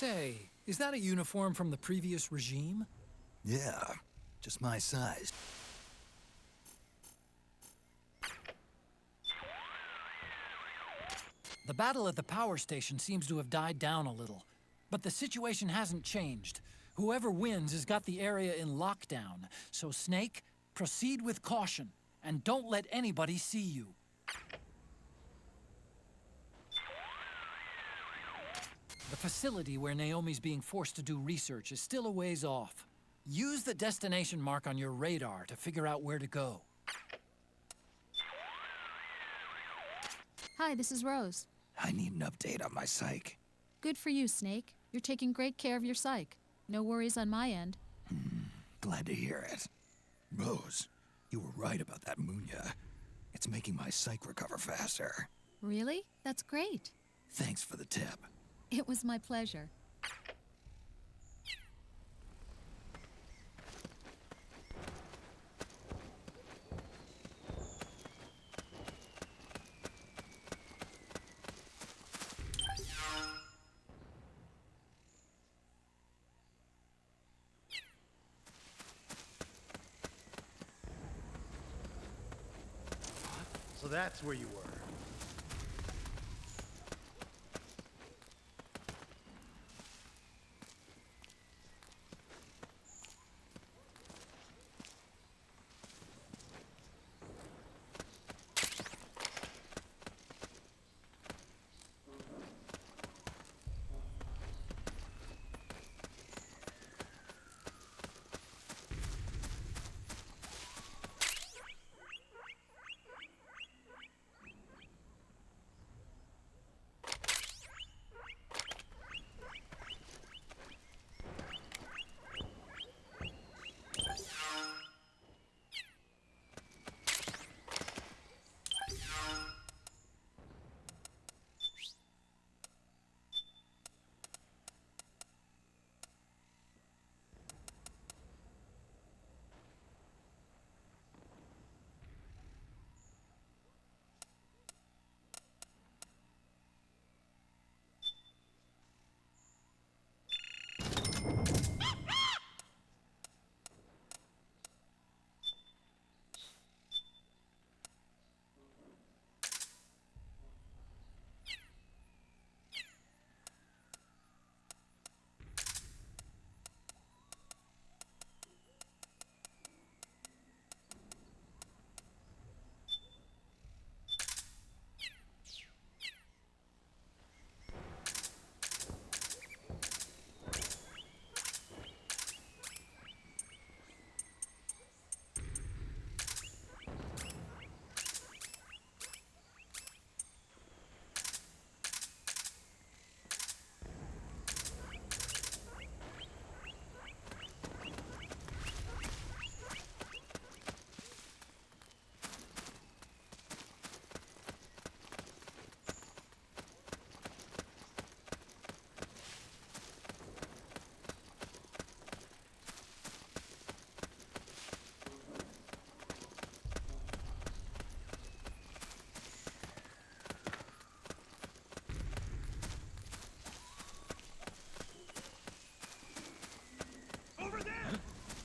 Say, is that a uniform from the previous regime? Yeah, just my size. The battle at the power station seems to have died down a little, but the situation hasn't changed. Whoever wins has got the area in lockdown, so Snake, proceed with caution, and don't let anybody see you. The facility where Naomi's being forced to do research is still a ways off. Use the destination mark on your radar to figure out where to go. Hi, this is Rose. I need an update on my psych. Good for you, Snake. You're taking great care of your psych. No worries on my end. Glad to hear it. Rose, you were right about that Munya. It's making my psych recover faster. Really? That's great. Thanks for the tip. It was my pleasure. So that's where you were.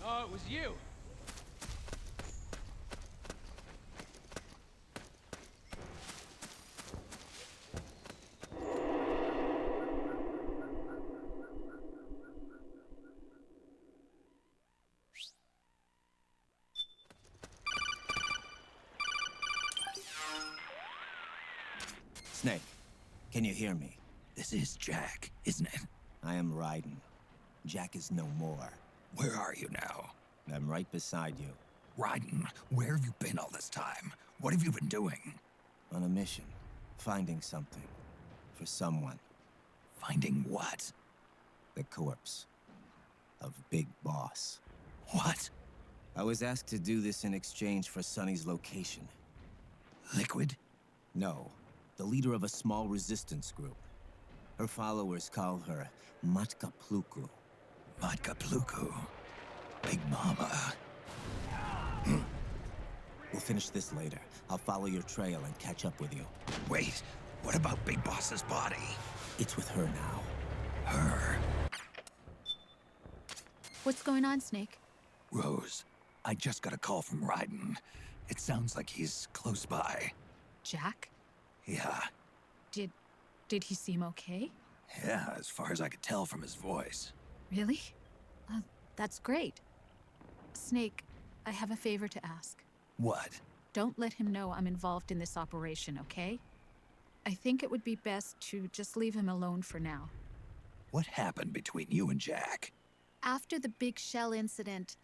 Oh, it was you. Snake, can you hear me? This is Jack, isn't it? I am Raiden. Jack is no more. Where are you now? I'm right beside you. Raiden, where have you been all this time? What have you been doing? On a mission. Finding something. For someone. Finding what? The corpse. Of Big Boss. What? I was asked to do this in exchange for Sonny's location. Liquid? No. The leader of a small resistance group. Her followers call her Matka Pluku. Matka Pluku? Big Mama. We'll finish this later. I'll follow your trail and catch up with you. Wait, what about Big Boss's body? It's with her now. Her. What's going on, Snake? Rose, I just got a call from Ryden. It sounds like he's close by. Jack? Yeah. Did he seem okay? Yeah, as far as I could tell from his voice. Really? That's great. Snake, I have a favor to ask. What? Don't let him know I'm involved in this operation, okay? I think it would be best to just leave him alone for now. What happened between you and Jack? After the big shell incident,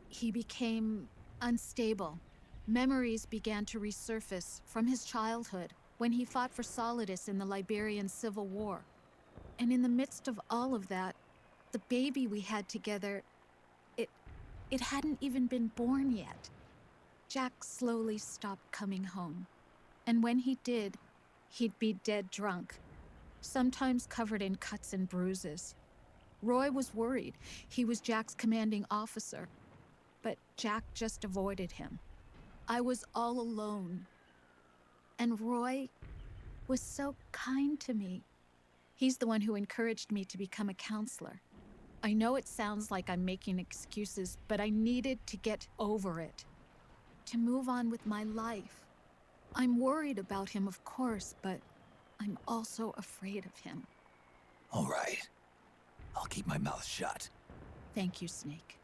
he became unstable. Memories began to resurface from his childhood when he fought for Solidus in the Liberian Civil War. And in the midst of all of that, the baby we had together, it hadn't even been born yet. Jack slowly stopped coming home. And when he did, he'd be dead drunk, sometimes covered in cuts and bruises. Roy was worried. He was Jack's commanding officer. But Jack just avoided him. I was all alone. And Roy was so kind to me. He's the one who encouraged me to become a counselor. I know it sounds like I'm making excuses, but I needed to get over it. To move on with my life. I'm worried about him, of course, but I'm also afraid of him. All right. I'll keep my mouth shut. Thank you, Snake.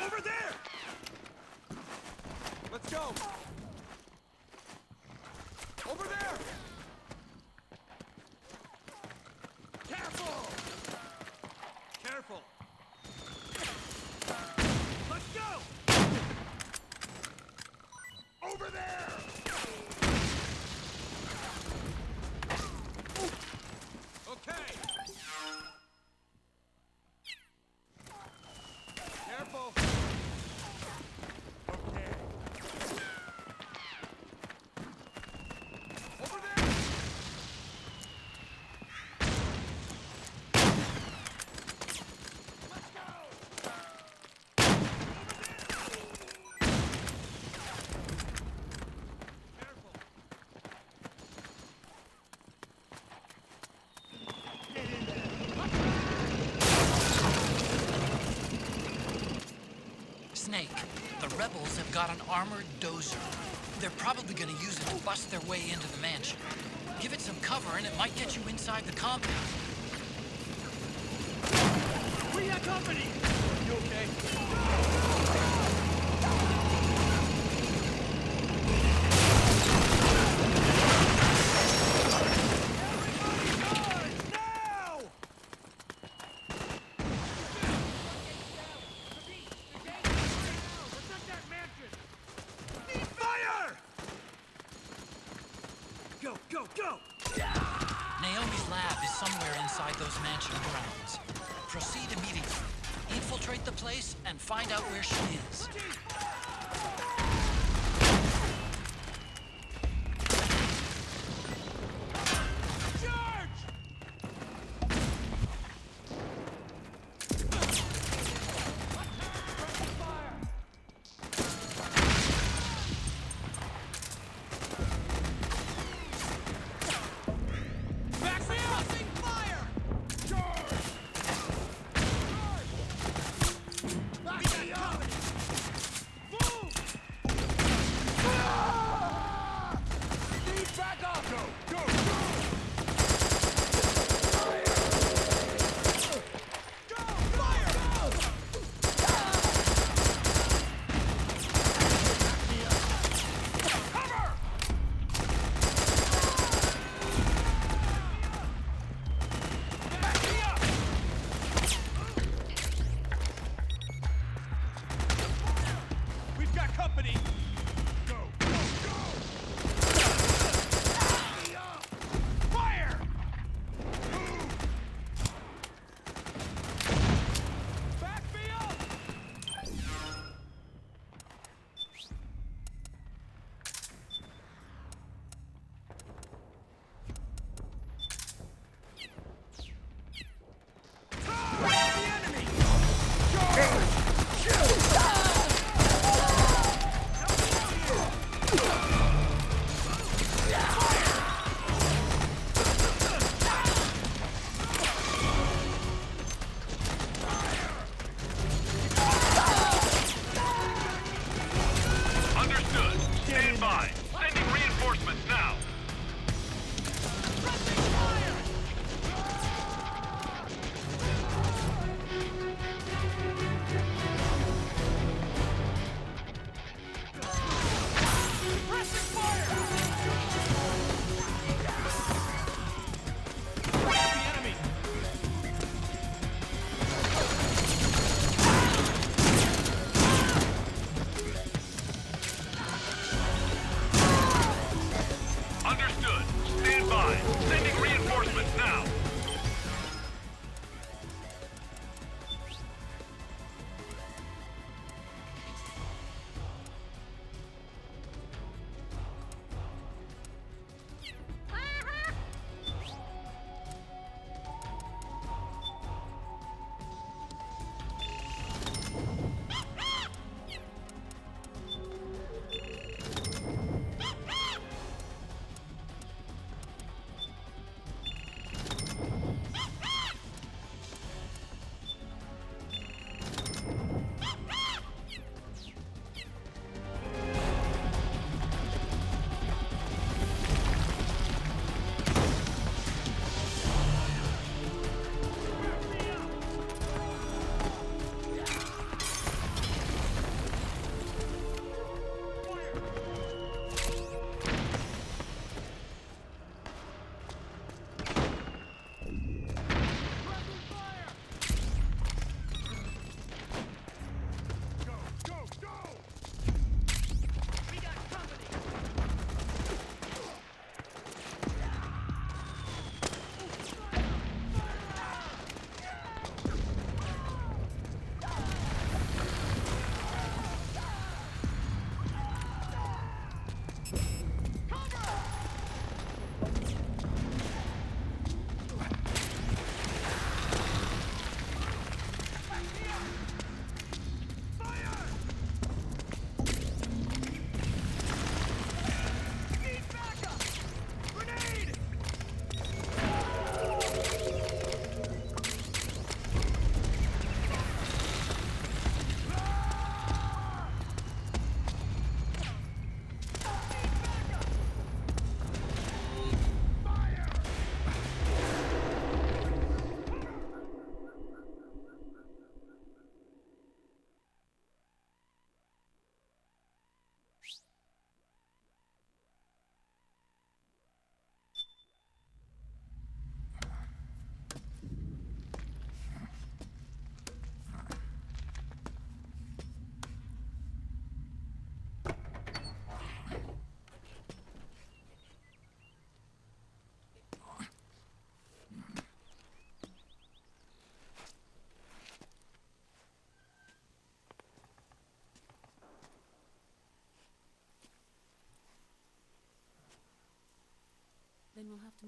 Over there! Let's go! Over there! Careful! Careful! Let's go! Over there! Okay! Careful! Okay. Over there! Let's go! Careful! Get in there! Snake, the rebels have got an armored dozer. They're probably gonna use it to bust their way into the mansion. Give it some cover and it might get you inside the compound. We got company! You okay? Fire! Go, go, go! Naomi's lab is somewhere inside those mansion grounds. Proceed immediately. Infiltrate the place and find out where she is. Back me up!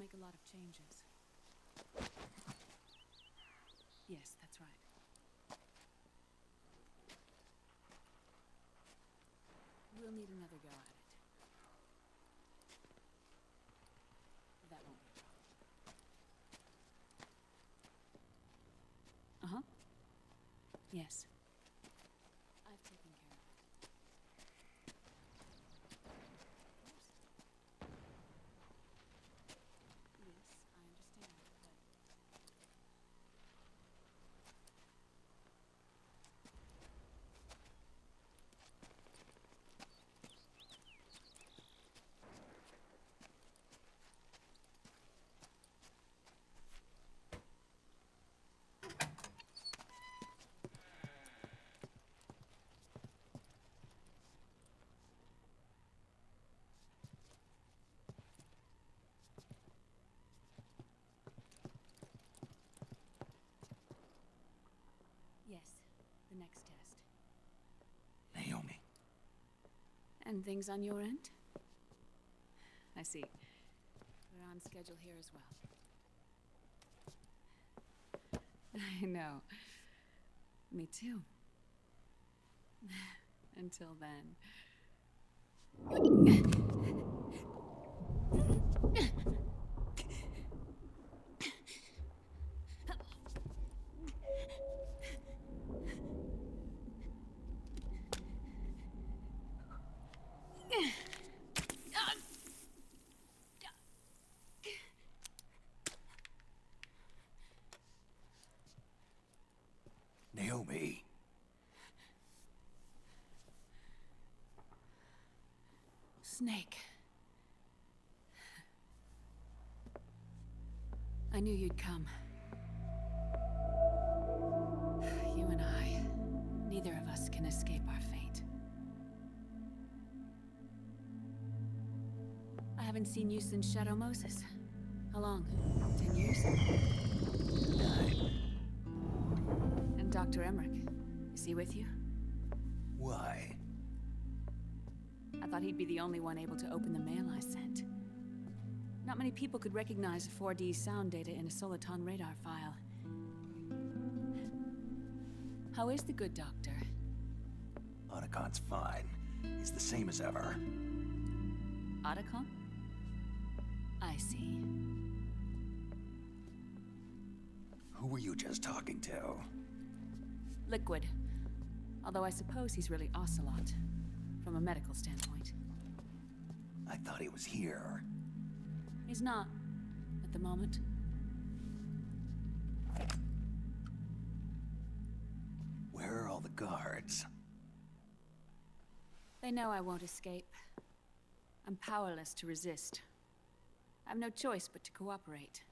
make a lot of changes. Yes, that's right. We'll need another go at it. That won't be a problem. Uh-huh. Yes. I've taken care of it. Yes, I understand, but... Yes, the next test. Naomi. And things on your end? I see. We're on schedule here as well. I know. Me too. Until then. Naomi. Snake. I knew you'd come. You and I, neither of us can escape our fate. I haven't seen you since Shadow Moses. How long? 10 years? 9. And Dr. Emmerich, is he with you? Why? I thought he'd be the only one able to open the mail I sent. Not many people could recognize 4D sound data in a Soliton radar file. How is the good doctor? Otacon's fine. He's the same as ever. Otacon? I see. Who were you just talking to? Liquid. Although I suppose he's really Ocelot, from a medical standpoint. I thought he was here. He's not, at the moment. Where are all the guards? They know I won't escape. I'm powerless to resist. I have no choice but to cooperate.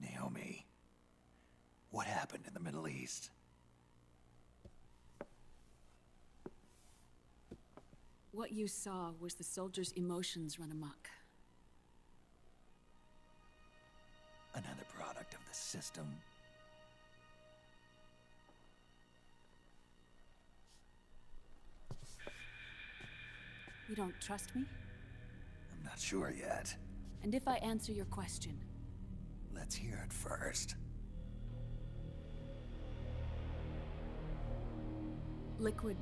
Naomi, what happened in the Middle East? What you saw was the soldiers' emotions run amok. Another product of the system. You don't trust me? I'm not sure yet. And if I answer your question? Let's hear it first. Liquid.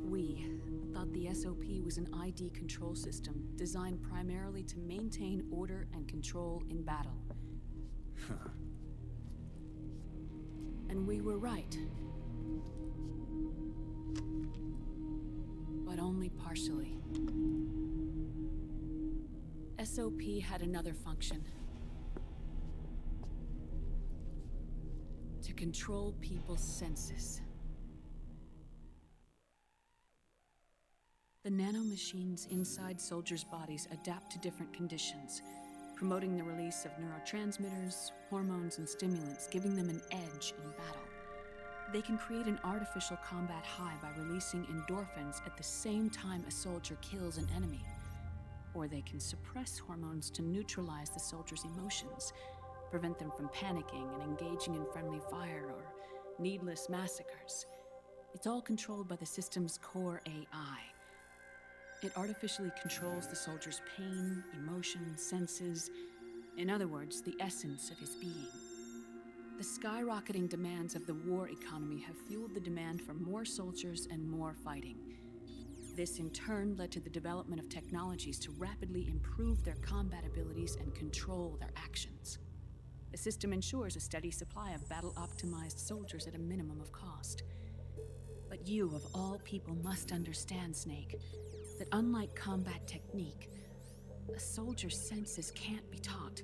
We thought the SOP was an ID control system designed primarily to maintain order and control in battle. And we were right. But only partially. SOP had another function. To control people's senses. The nanomachines inside soldiers' bodies adapt to different conditions, promoting the release of neurotransmitters, hormones, and stimulants, giving them an edge in battle. They can create an artificial combat high by releasing endorphins at the same time a soldier kills an enemy. Or they can suppress hormones to neutralize the soldier's emotions, prevent them from panicking and engaging in friendly fire or needless massacres. It's all controlled by the system's core AI. It artificially controls the soldier's pain, emotion, senses, in other words, the essence of his being. The skyrocketing demands of the war economy have fueled the demand for more soldiers and more fighting. This in turn led to the development of technologies to rapidly improve their combat abilities and control their actions. The system ensures a steady supply of battle-optimized soldiers at a minimum of cost. But you, of all people, must understand, Snake, that unlike combat technique, a soldier's senses can't be taught.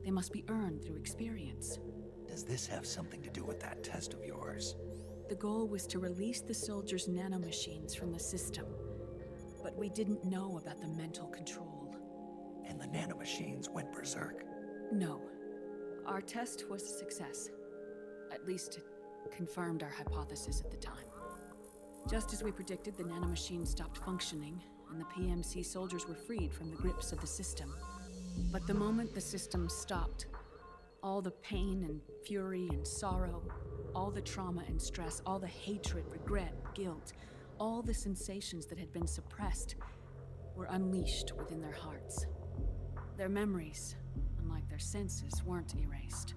They must be earned through experience. Does this have something to do with that test of yours? The goal was to release the soldiers' nanomachines from the system, but we didn't know about the mental control. And the nanomachines went berserk? No. Our test was a success. At least it confirmed our hypothesis at the time. Just as we predicted, the nanomachines stopped functioning, and the PMC soldiers were freed from the grips of the system. But the moment the system stopped, all the pain and fury and sorrow, all the trauma and stress, all the hatred, regret, guilt, all the sensations that had been suppressed were unleashed within their hearts. Their memories, unlike their senses, weren't erased.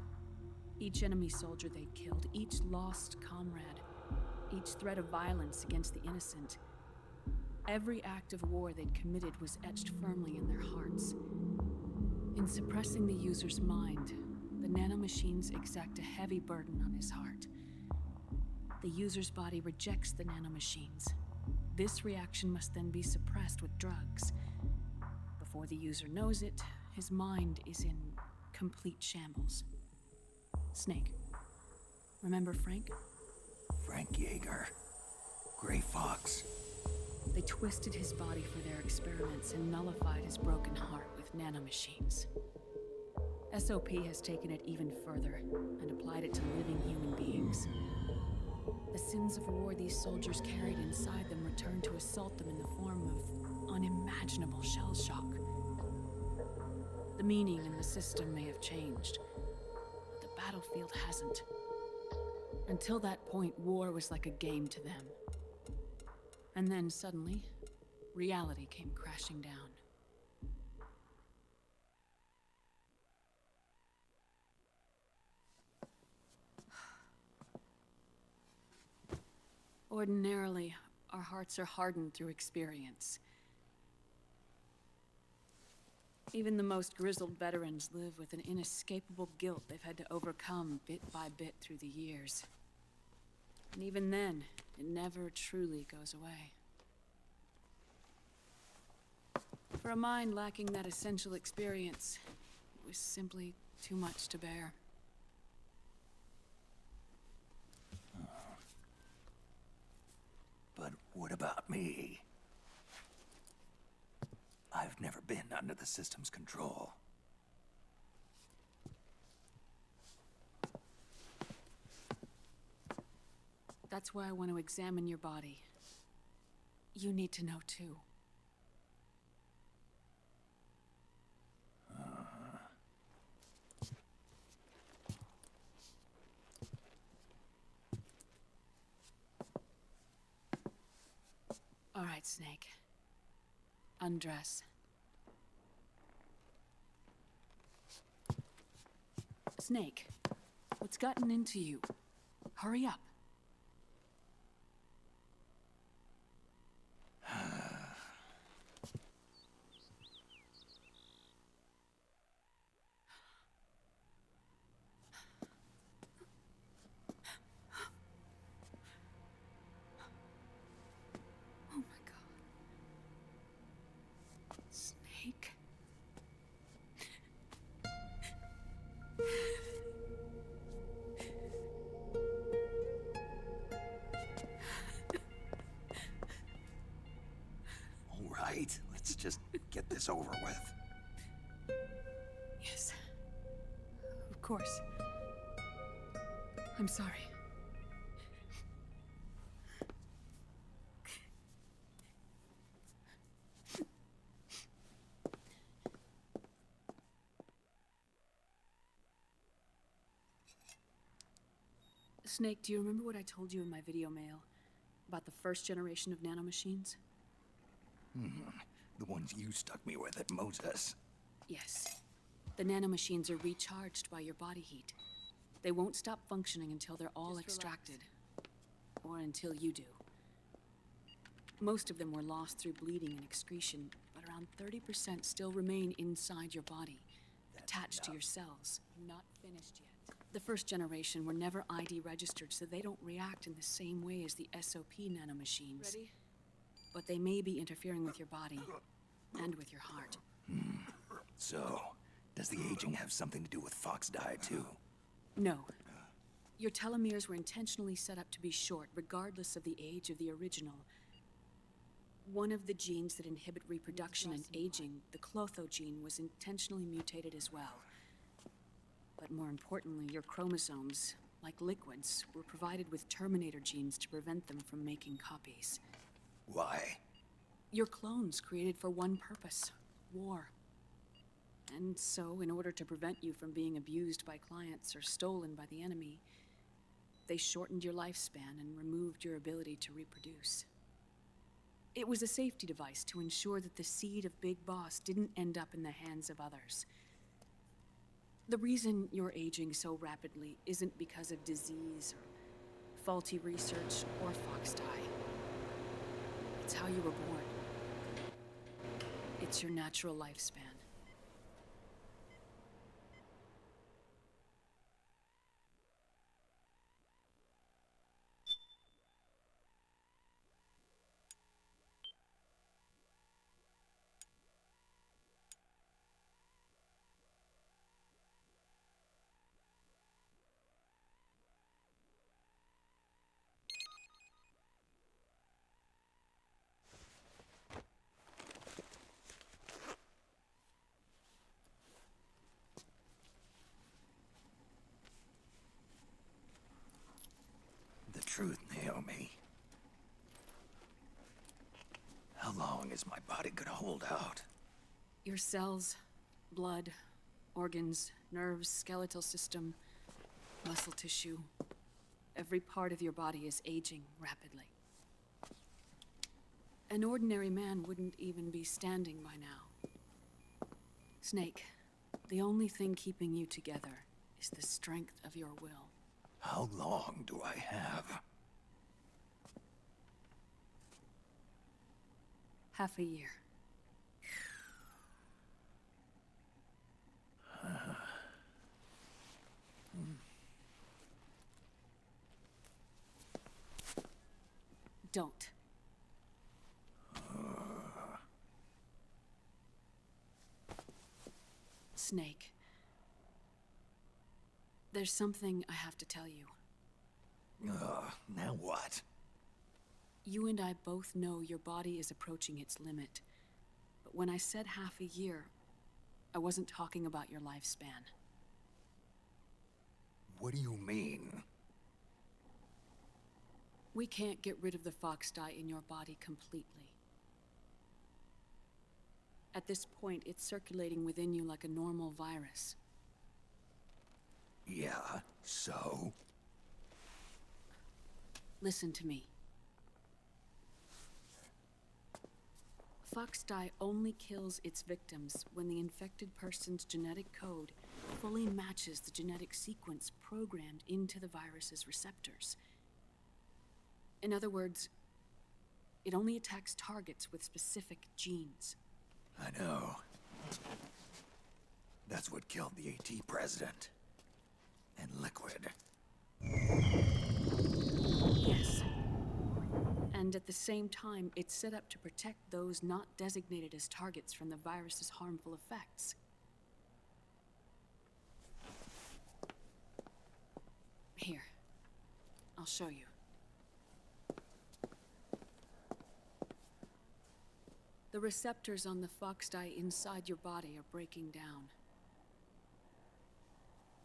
Each enemy soldier they'd killed, each lost comrade, each threat of violence against the innocent, every act of war they'd committed was etched firmly in their hearts. In suppressing the user's mind, the nanomachines exact a heavy burden on his heart. The user's body rejects the nanomachines. This reaction must then be suppressed with drugs. Before the user knows it, his mind is in complete shambles. Snake, remember Frank? Frank Yeager. Gray Fox. They twisted his body for their experiments and nullified his broken heart with nanomachines. SOP has taken it even further and applied it to living human beings. The sins of war these soldiers carried inside them returned to assault them in the form of unimaginable shell shock. The meaning in the system may have changed, but the battlefield hasn't. Until that point, war was like a game to them. And then suddenly, reality came crashing down. Ordinarily, our hearts are hardened through experience. Even the most grizzled veterans live with an inescapable guilt they've had to overcome bit by bit through the years. And even then, it never truly goes away. For a mind lacking that essential experience, it was simply too much to bear. But what about me? I've never been under the system's control. That's why I want to examine your body. You need to know too. All right, Snake. Undress. Snake, what's gotten into you? Hurry up. Oh my God. Snake. All right, let's just get this over with. Yes. Of course. I'm sorry. Snake, do you remember what I told you in my video mail about the first generation of nanomachines? The ones you stuck me with at Moses. Yes. The nanomachines are recharged by your body heat. They won't stop functioning until they're all extracted. Or until you do. Most of them were lost through bleeding and excretion, but around 30% still remain inside your body, attached to your cells. Not finished yet. The first generation were never ID registered, so they don't react in the same way as the SOP nanomachines. Ready? But they may be interfering with your body, and with your heart. So, does the aging have something to do with Fox die too? No. Your telomeres were intentionally set up to be short, regardless of the age of the original. One of the genes that inhibit reproduction and aging, the Clotho gene, was intentionally mutated as well. But more importantly, your chromosomes, like liquids, were provided with terminator genes to prevent them from making copies. Why? Your clones created for one purpose: war. And so, in order to prevent you from being abused by clients or stolen by the enemy, they shortened your lifespan and removed your ability to reproduce. It was a safety device to ensure that the seed of Big Boss didn't end up in the hands of others. The reason you're aging so rapidly isn't because of disease or faulty research or Fox die. It's how you were born. It's your natural lifespan. The truth, Naomi. How long is my body gonna hold out? Your cells, blood, organs, nerves, skeletal system, muscle tissue. Every part of your body is aging rapidly. An ordinary man wouldn't even be standing by now. Snake, the only thing keeping you together is the strength of your will. How long do I have? Half a year. Don't. Snake. There's something I have to tell you. Now what? You and I both know your body is approaching its limit. But when I said half a year, I wasn't talking about your lifespan. What do you mean? We can't get rid of the Fox dye in your body completely. At this point, it's circulating within you like a normal virus. Yeah, so? Listen to me. Fox dye only kills its victims when the infected person's genetic code fully matches the genetic sequence programmed into the virus's receptors. In other words, it only attacks targets with specific genes. I know. That's what killed the AT president. And Liquid. Yes. And at the same time, it's set up to protect those not designated as targets from the virus's harmful effects. Here. I'll show you. The receptors on the Fox dye inside your body are breaking down.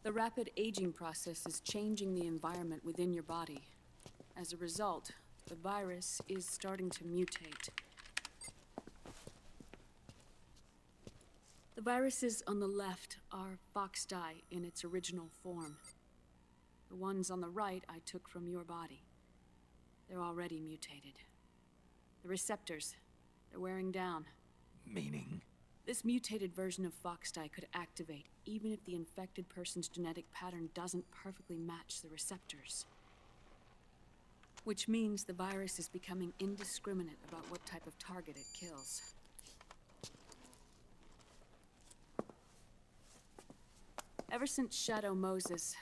The rapid aging process is changing the environment within your body. As a result, the virus is starting to mutate. The viruses on the left are Fox dye in its original form. The ones on the right I took from your body. They're already mutated. The receptors, they're wearing down. Meaning? This mutated version of Foxdie could activate even if the infected person's genetic pattern doesn't perfectly match the receptors. Which means the virus is becoming indiscriminate about what type of target it kills. Ever since Shadow Moses,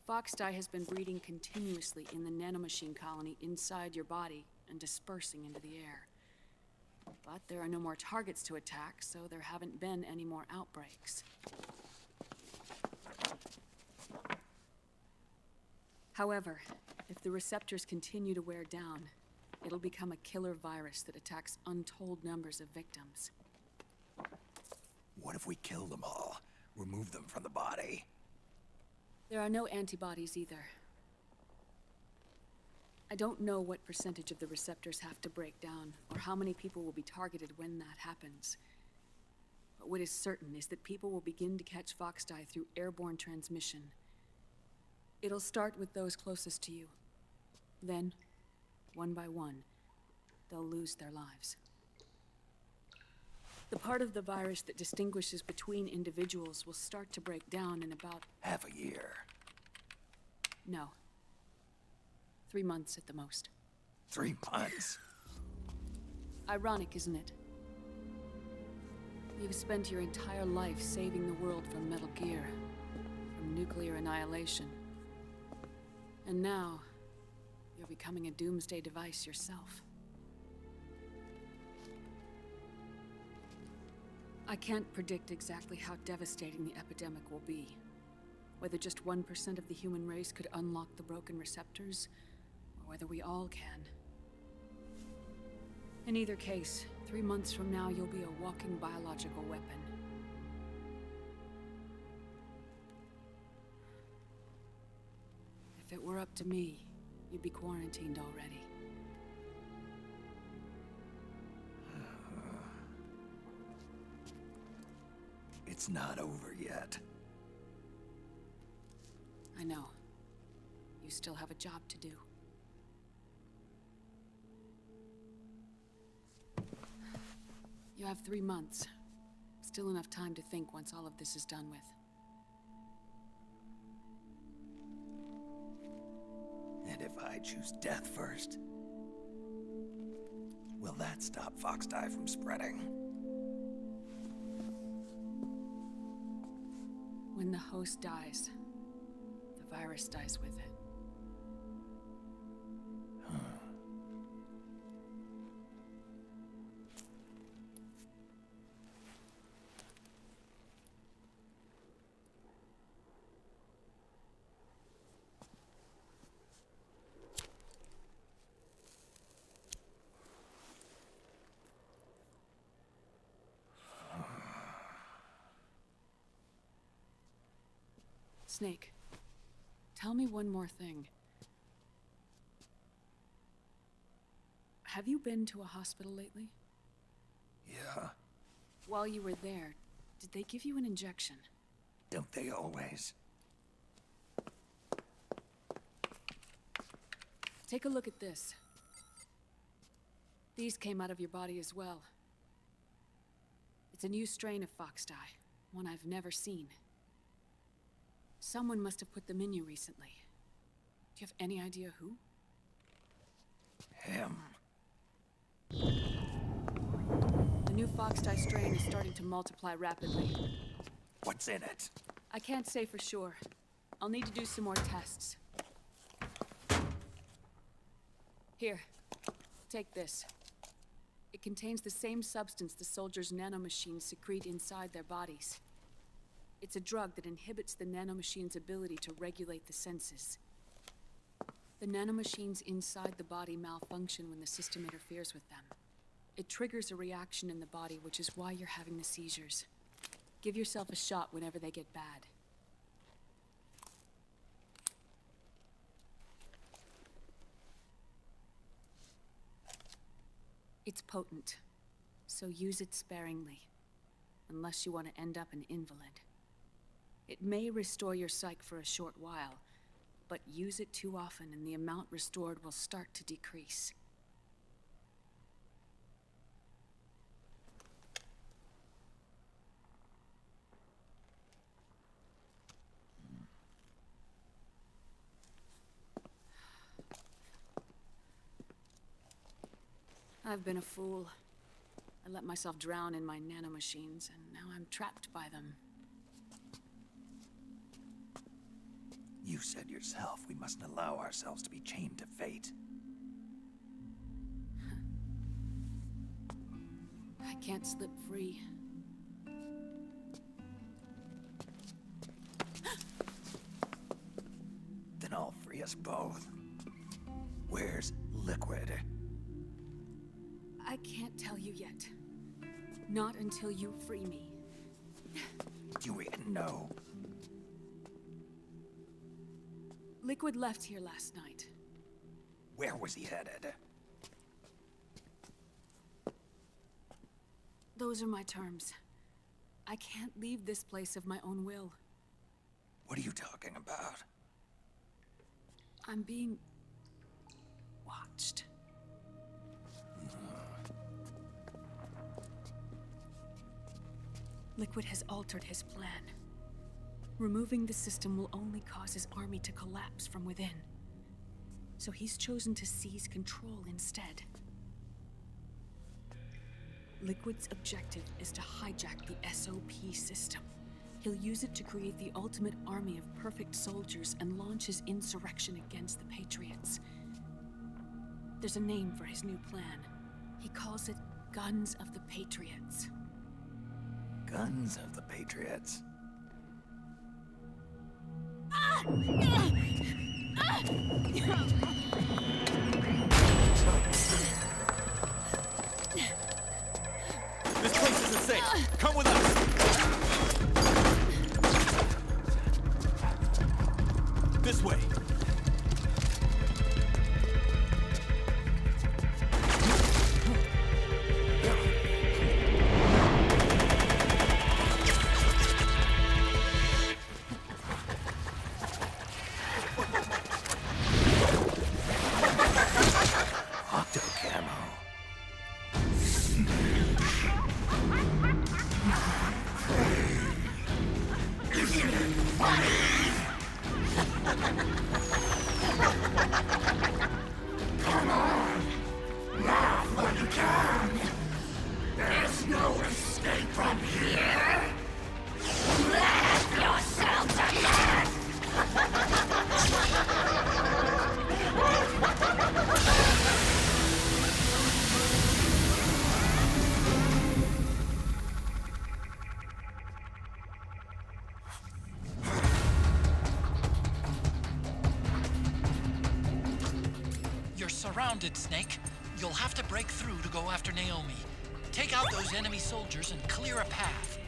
Foxdie has been breeding continuously in the nanomachine colony inside your body and dispersing into the air. But there are no more targets to attack, so there haven't been any more outbreaks. However, if the receptors continue to wear down, it'll become a killer virus that attacks untold numbers of victims. What if we kill them all? Remove them from the body? There are no antibodies either. I don't know what percentage of the receptors have to break down, or how many people will be targeted when that happens. But what is certain is that people will begin to catch Foxdie through airborne transmission. It'll start with those closest to you. Then, one by one, they'll lose their lives. The part of the virus that distinguishes between individuals will start to break down in about... half a year. No. 3 months at the most. 3 months? Ironic, isn't it? You've spent your entire life saving the world from Metal Gear, from nuclear annihilation. And now, you're becoming a doomsday device yourself. I can't predict exactly how devastating the epidemic will be. Whether just 1% of the human race could unlock the broken receptors, or whether we all can. In either case, 3 months from now, you'll be a walking biological weapon. If it were up to me, you'd be quarantined already. It's not over yet. I know. You still have a job to do. You have 3 months. Still enough time to think once all of this is done with. And if I choose death first, will that stop Foxdie from spreading? When the host dies, the virus dies with it. Snake, tell me one more thing. Have you been to a hospital lately? Yeah. While you were there, did they give you an injection? Don't they always? Take a look at this. These came out of your body as well. It's a new strain of Foxdie, one I've never seen. Someone must have put them in you recently. Do you have any idea who? Him. The new Foxdie strain is starting to multiply rapidly. What's in it? I can't say for sure. I'll need to do some more tests. Here, take this. It contains the same substance the soldiers' nanomachines secrete inside their bodies. It's a drug that inhibits the nanomachine's ability to regulate the senses. The nanomachines inside the body malfunction when the system interferes with them. It triggers a reaction in the body, which is why you're having the seizures. Give yourself a shot whenever they get bad. It's potent, so use it sparingly, unless you want to end up an invalid. It may restore your psyche for a short while, but use it too often and the amount restored will start to decrease. I've been a fool. I let myself drown in my nanomachines, and now I'm trapped by them. You said yourself we mustn't allow ourselves to be chained to fate. I can't slip free. Then I'll free us both. Where's Liquid? I can't tell you yet. Not until you free me. Do we know? Liquid left here last night. Where was he headed? Those are my terms. I can't leave this place of my own will. What are you talking about? I'm being watched. Liquid has altered his plan. Removing the system will only cause his army to collapse from within. So he's chosen to seize control instead. Liquid's objective is to hijack the SOP system. He'll use it to create the ultimate army of perfect soldiers and launch his insurrection against the Patriots. There's a name for his new plan. He calls it Guns of the Patriots. Guns of the Patriots. This place isn't safe. Come with us. This way. Come on! Laugh when you can! There's no escape from here! Laugh yourself to death! You're surrounded, Snake. You'll have to break through to go after Naomi. Take out those enemy soldiers and clear a path.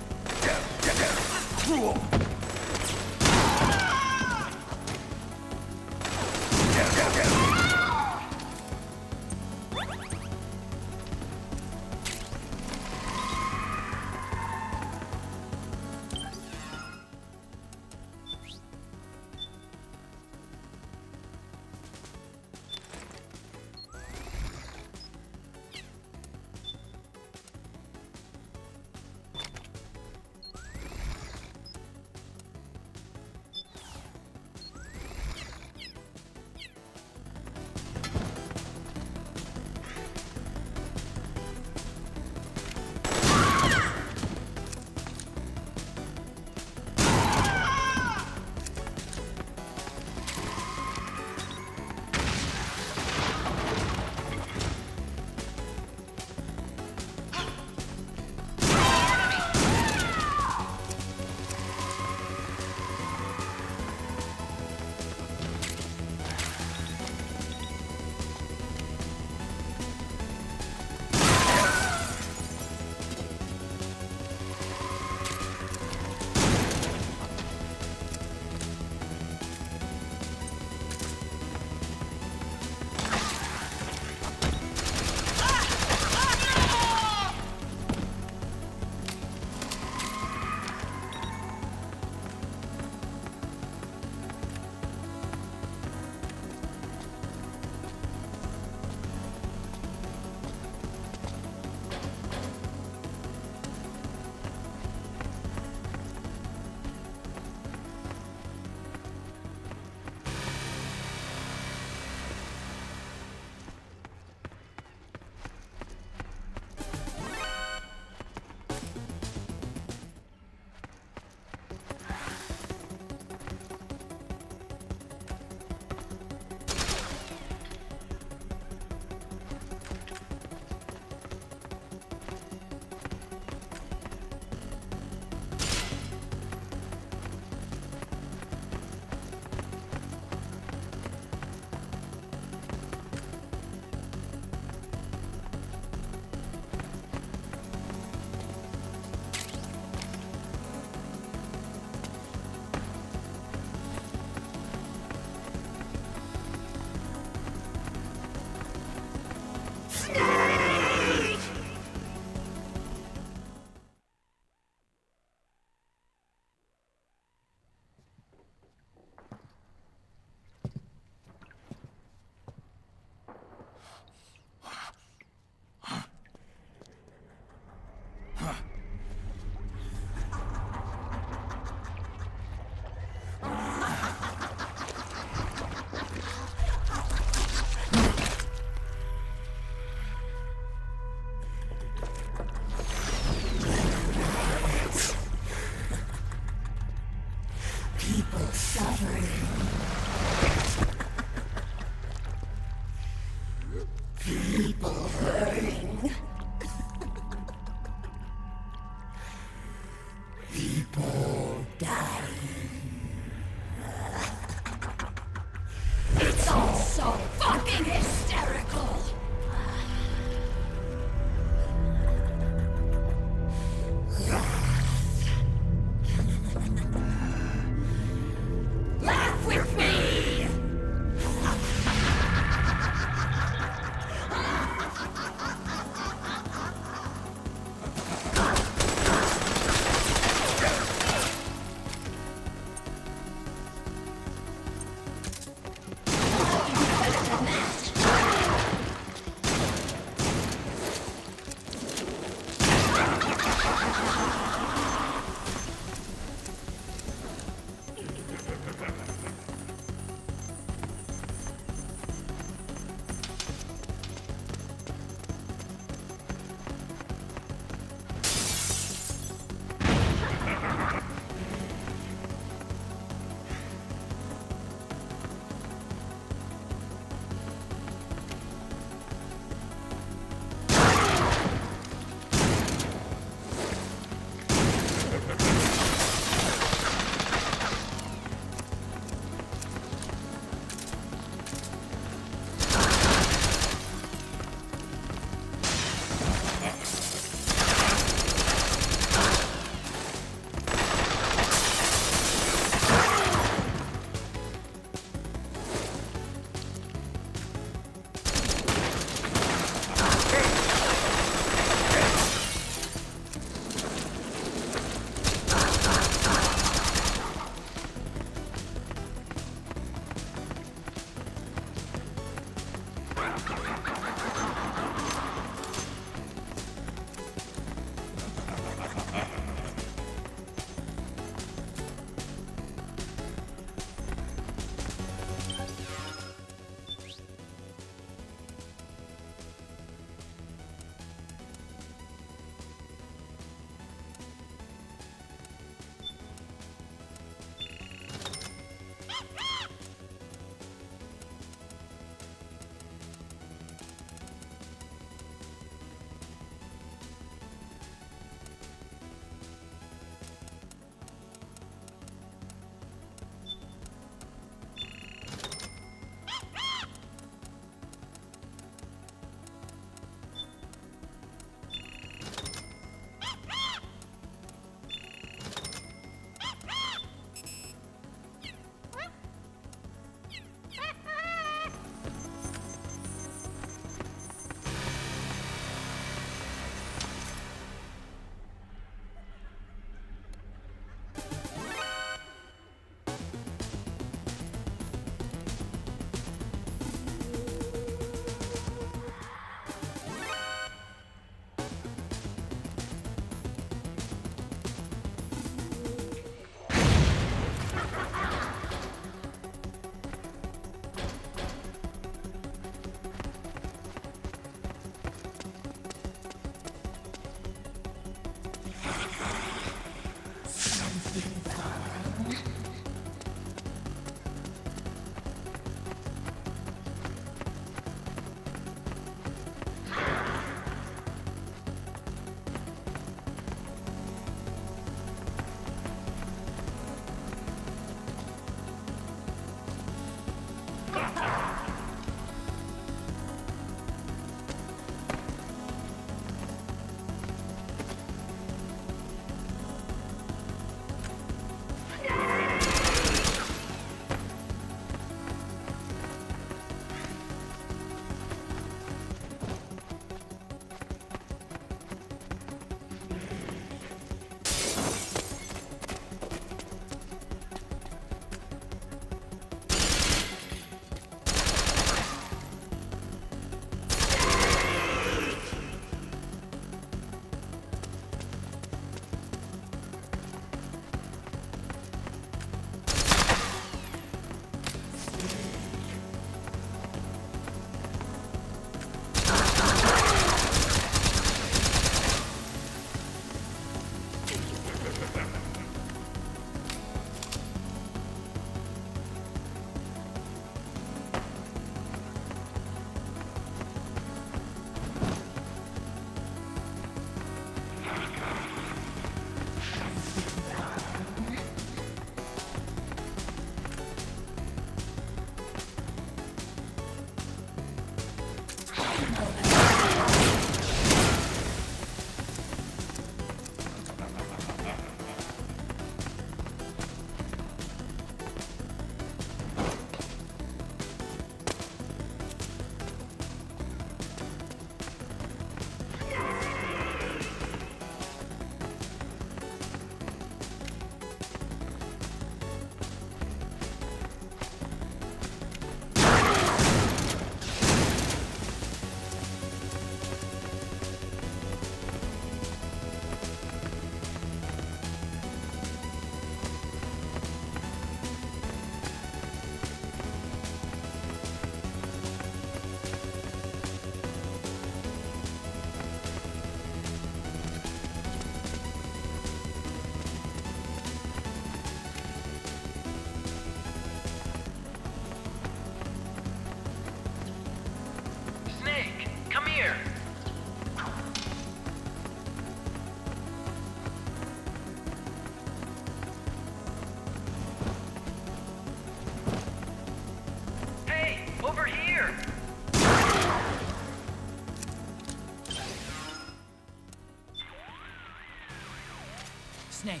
Snake,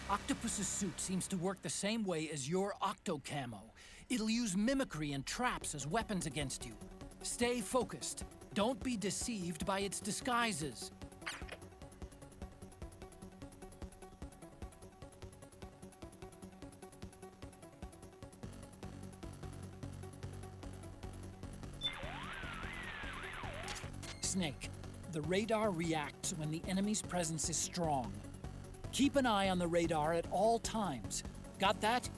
Octopus's suit seems to work the same way as your Octo Camo. It'll use mimicry and traps as weapons against you. Stay focused. Don't be deceived by its disguises. Snake. The radar reacts when the enemy's presence is strong. Keep an eye on the radar at all times. Got that?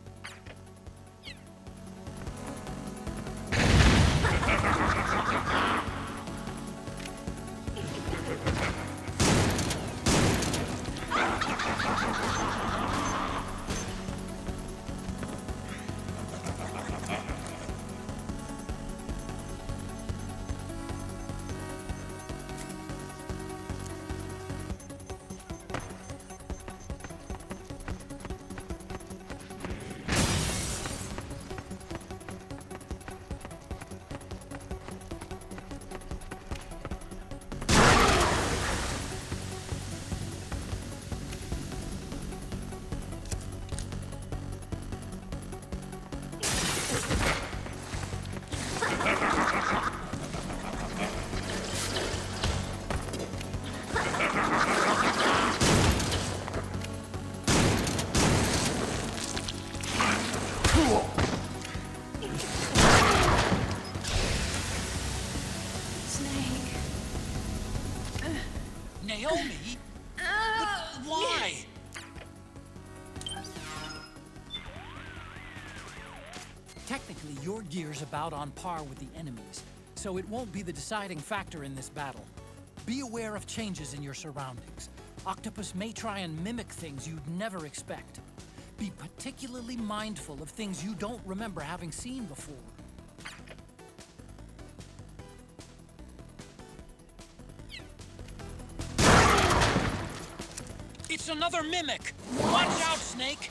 Naomi? Why? Technically, your gear's about on par with the enemy's, so it won't be the deciding factor in this battle. Be aware of changes in your surroundings. Octopus may try and mimic things you'd never expect. Be particularly mindful of things you don't remember having seen before. It's another mimic! Watch out, Snake!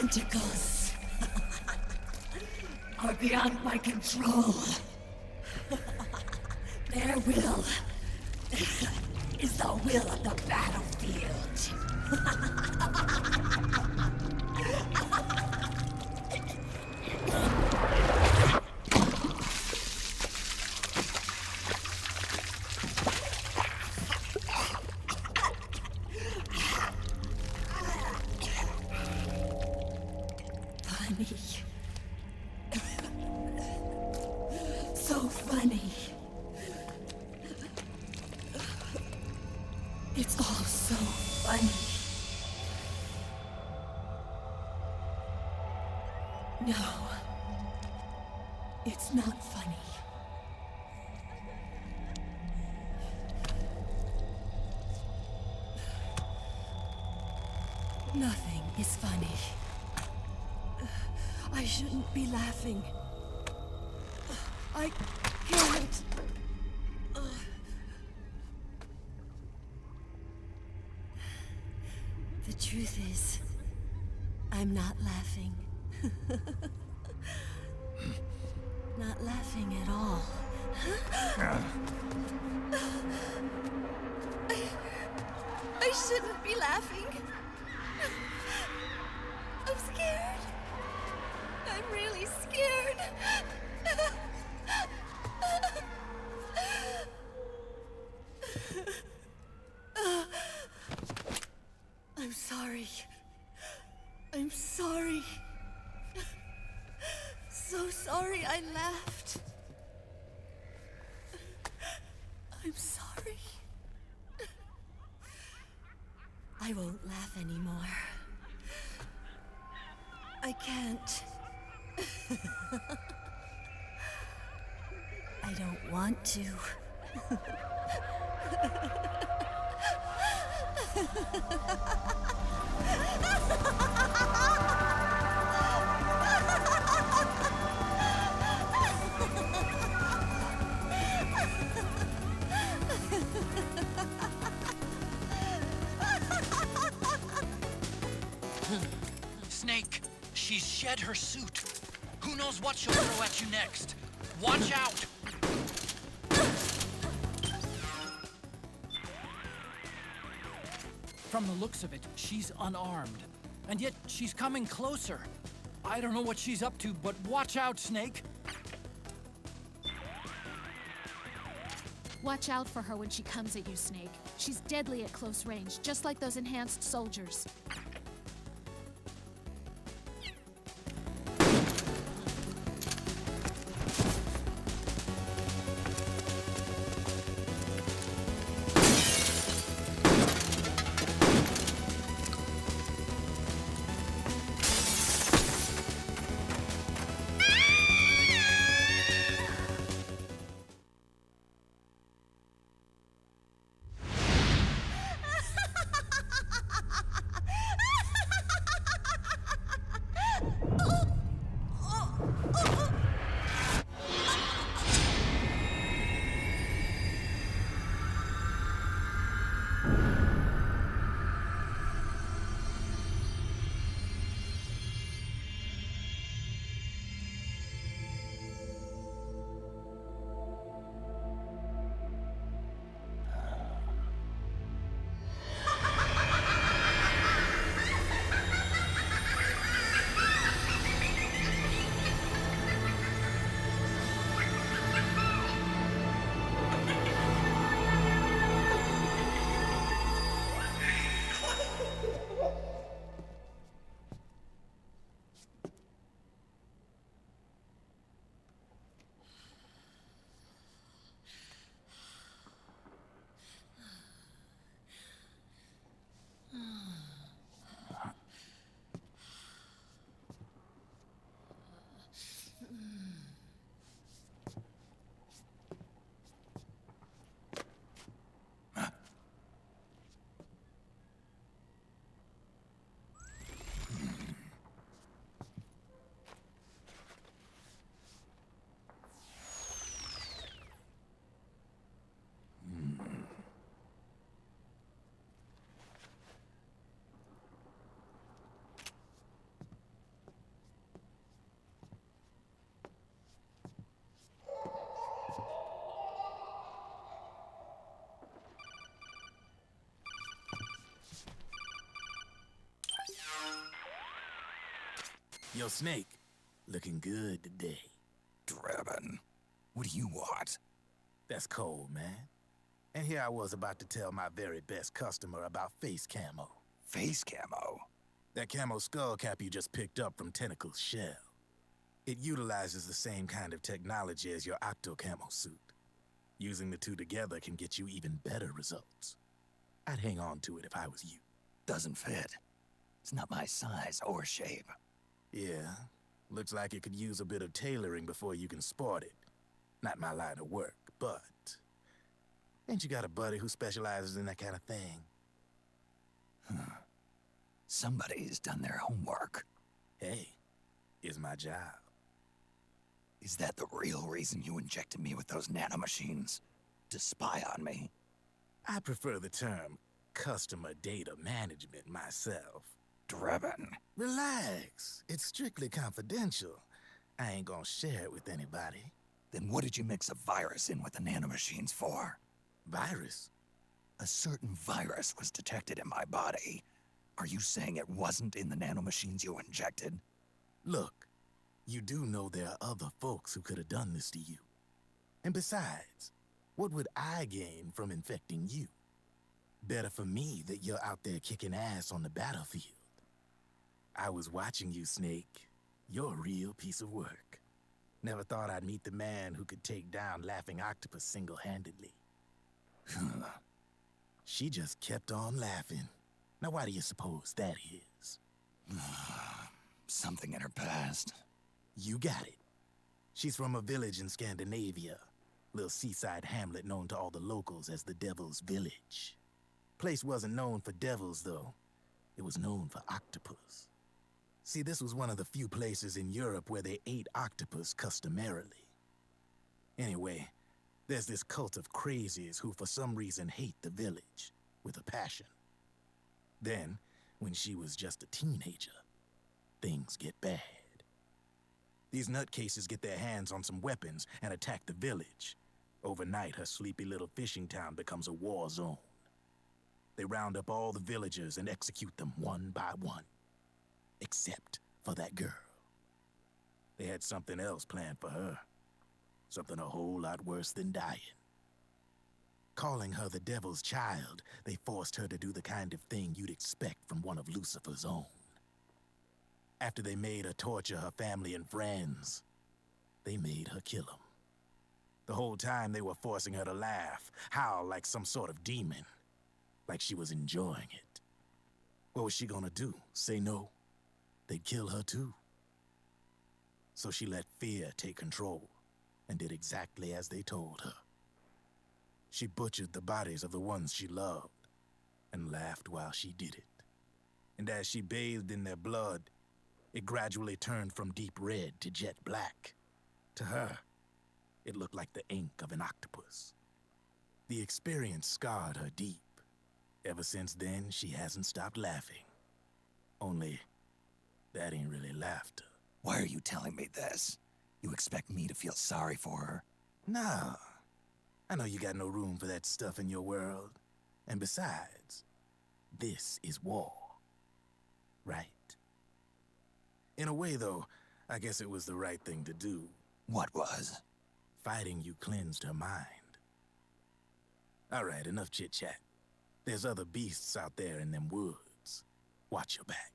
tentacles are beyond my control. Their will is the will of the battlefield. Funny. So funny. It's all so funny. No. It's not funny. Nothing is funny. I shouldn't be laughing. I can't. The truth is, I'm not laughing. Not laughing at all. I shouldn't be laughing. I'm scared. I'm really scared. I'm sorry. I'm sorry. So sorry I laughed. I'm sorry. I won't laugh anymore. I can't. I don't want to. Snake, she's shed her suit. Who knows what she'll throw at you next? Watch out! From the looks of it, she's unarmed. And yet, she's coming closer. I don't know what she's up to, but watch out, Snake! Watch out for her when she comes at you, Snake. She's deadly at close range, just like those enhanced soldiers. Yo, Snake, looking good today. Drebin, what do you want? That's cold, man. And here I was about to tell my very best customer about face camo. Face camo? That camo skull cap you just picked up from Tentacle's shell. It utilizes the same kind of technology as your octo camo suit. Using the two together can get you even better results. I'd hang on to it if I was you. Doesn't fit. It's not my size or shape. Yeah, looks like it could use a bit of tailoring before you can sport it. Not my line of work, but... Ain't you got a buddy who specializes in that kind of thing? Somebody's done their homework. Hey, it's my job. Is that the real reason you injected me with those nanomachines? To spy on me? I prefer the term customer data management myself. Drebin. Relax. It's strictly confidential. I ain't gonna share it with anybody. Then what did you mix a virus in with the nanomachines for? Virus? A certain virus was detected in my body. Are you saying it wasn't in the nanomachines you injected? Look, you do know there are other folks who could have done this to you. And besides, what would I gain from infecting you? Better for me that you're out there kicking ass on the battlefield. I was watching you, Snake. You're a real piece of work. Never thought I'd meet the man who could take down Laughing Octopus single-handedly. She just kept on laughing. Now why do you suppose that is? Something in her past. You got it. She's from a village in Scandinavia. Little seaside hamlet known to all the locals as the Devil's Village. Place wasn't known for devils, though. It was known for octopus. See, this was one of the few places in Europe where they ate octopus customarily. Anyway, there's this cult of crazies who for some reason hate the village with a passion. Then, when she was just a teenager, things get bad. These nutcases get their hands on some weapons and attack the village. Overnight, her sleepy little fishing town becomes a war zone. They round up all the villagers and execute them one by one. Except for that girl. They had something else planned for her. Something a whole lot worse than dying. Calling her the Devil's Child, they forced her to do the kind of thing you'd expect from one of Lucifer's own. After they made her torture her family and friends, they made her kill them. The whole time they were forcing her to laugh, howl like some sort of demon. Like she was enjoying it. What was she gonna do? Say no? They'd kill her too. So she let fear take control and did exactly as they told her. She butchered the bodies of the ones she loved and laughed while she did it. And as she bathed in their blood, it gradually turned from deep red to jet black. To her, it looked like the ink of an octopus. The experience scarred her deep. Ever since then, she hasn't stopped laughing. Only, that ain't really laughter. Why are you telling me this? You expect me to feel sorry for her? Nah. I know you got no room for that stuff in your world. And besides, this is war. Right? In a way, though, I guess it was the right thing to do. What was? Fighting you cleansed her mind. All right, enough chit-chat. There's other beasts out there in them woods. Watch your back.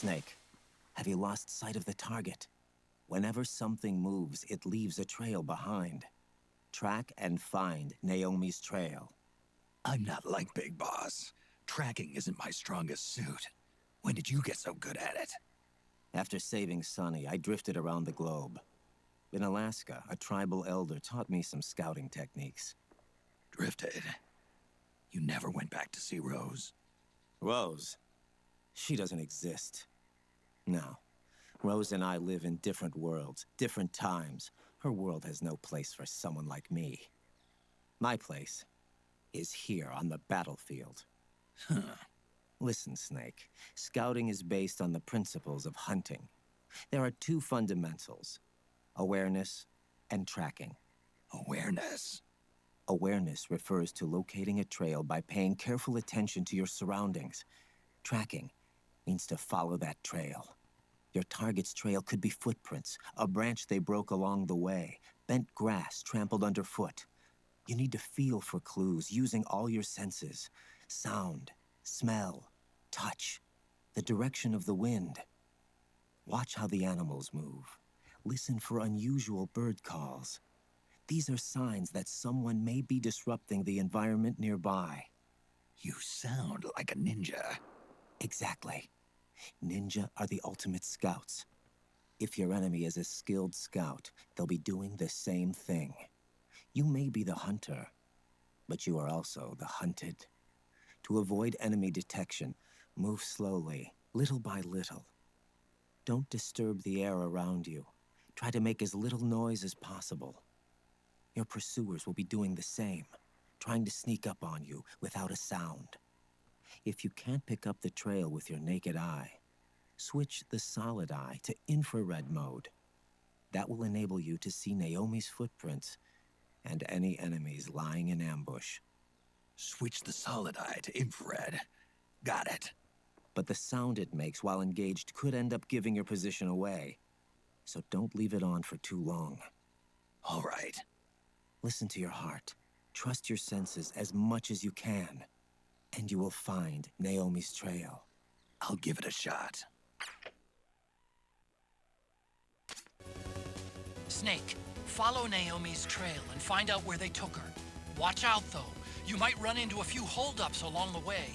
Snake, have you lost sight of the target? Whenever something moves, it leaves a trail behind. Track and find Naomi's trail. I'm not like Big Boss. Tracking isn't my strongest suit. When did you get so good at it? After saving Sonny, I drifted around the globe. In Alaska, a tribal elder taught me some scouting techniques. Drifted? You never went back to see Rose? Rose? She doesn't exist. No. Rose and I live in different worlds, different times. Her world has no place for someone like me. My place is here on the battlefield. Huh. Listen, Snake. Scouting is based on the principles of hunting. There are two fundamentals: awareness and tracking. Awareness? Awareness refers to locating a trail by paying careful attention to your surroundings. Tracking means to follow that trail. Your target's trail could be footprints, a branch they broke along the way, bent grass trampled underfoot. You need to feel for clues using all your senses: sound, smell, touch, the direction of the wind. Watch how the animals move. Listen for unusual bird calls. These are signs that someone may be disrupting the environment nearby. You sound like a ninja. Exactly. Ninja are the ultimate scouts. If your enemy is a skilled scout, they'll be doing the same thing. You may be the hunter, but you are also the hunted. To avoid enemy detection, move slowly, little by little. Don't disturb the air around you. Try to make as little noise as possible. Your pursuers will be doing the same, trying to sneak up on you without a sound. If you can't pick up the trail with your naked eye, switch the solid eye to infrared mode. That will enable you to see Naomi's footprints and any enemies lying in ambush. Switch the solid eye to infrared. Got it. But the sound it makes while engaged could end up giving your position away. So don't leave it on for too long. All right. Listen to your heart. Trust your senses as much as you can. And you will find Naomi's trail. I'll give it a shot. Snake, follow Naomi's trail and find out where they took her. Watch out, though. You might run into a few holdups along the way.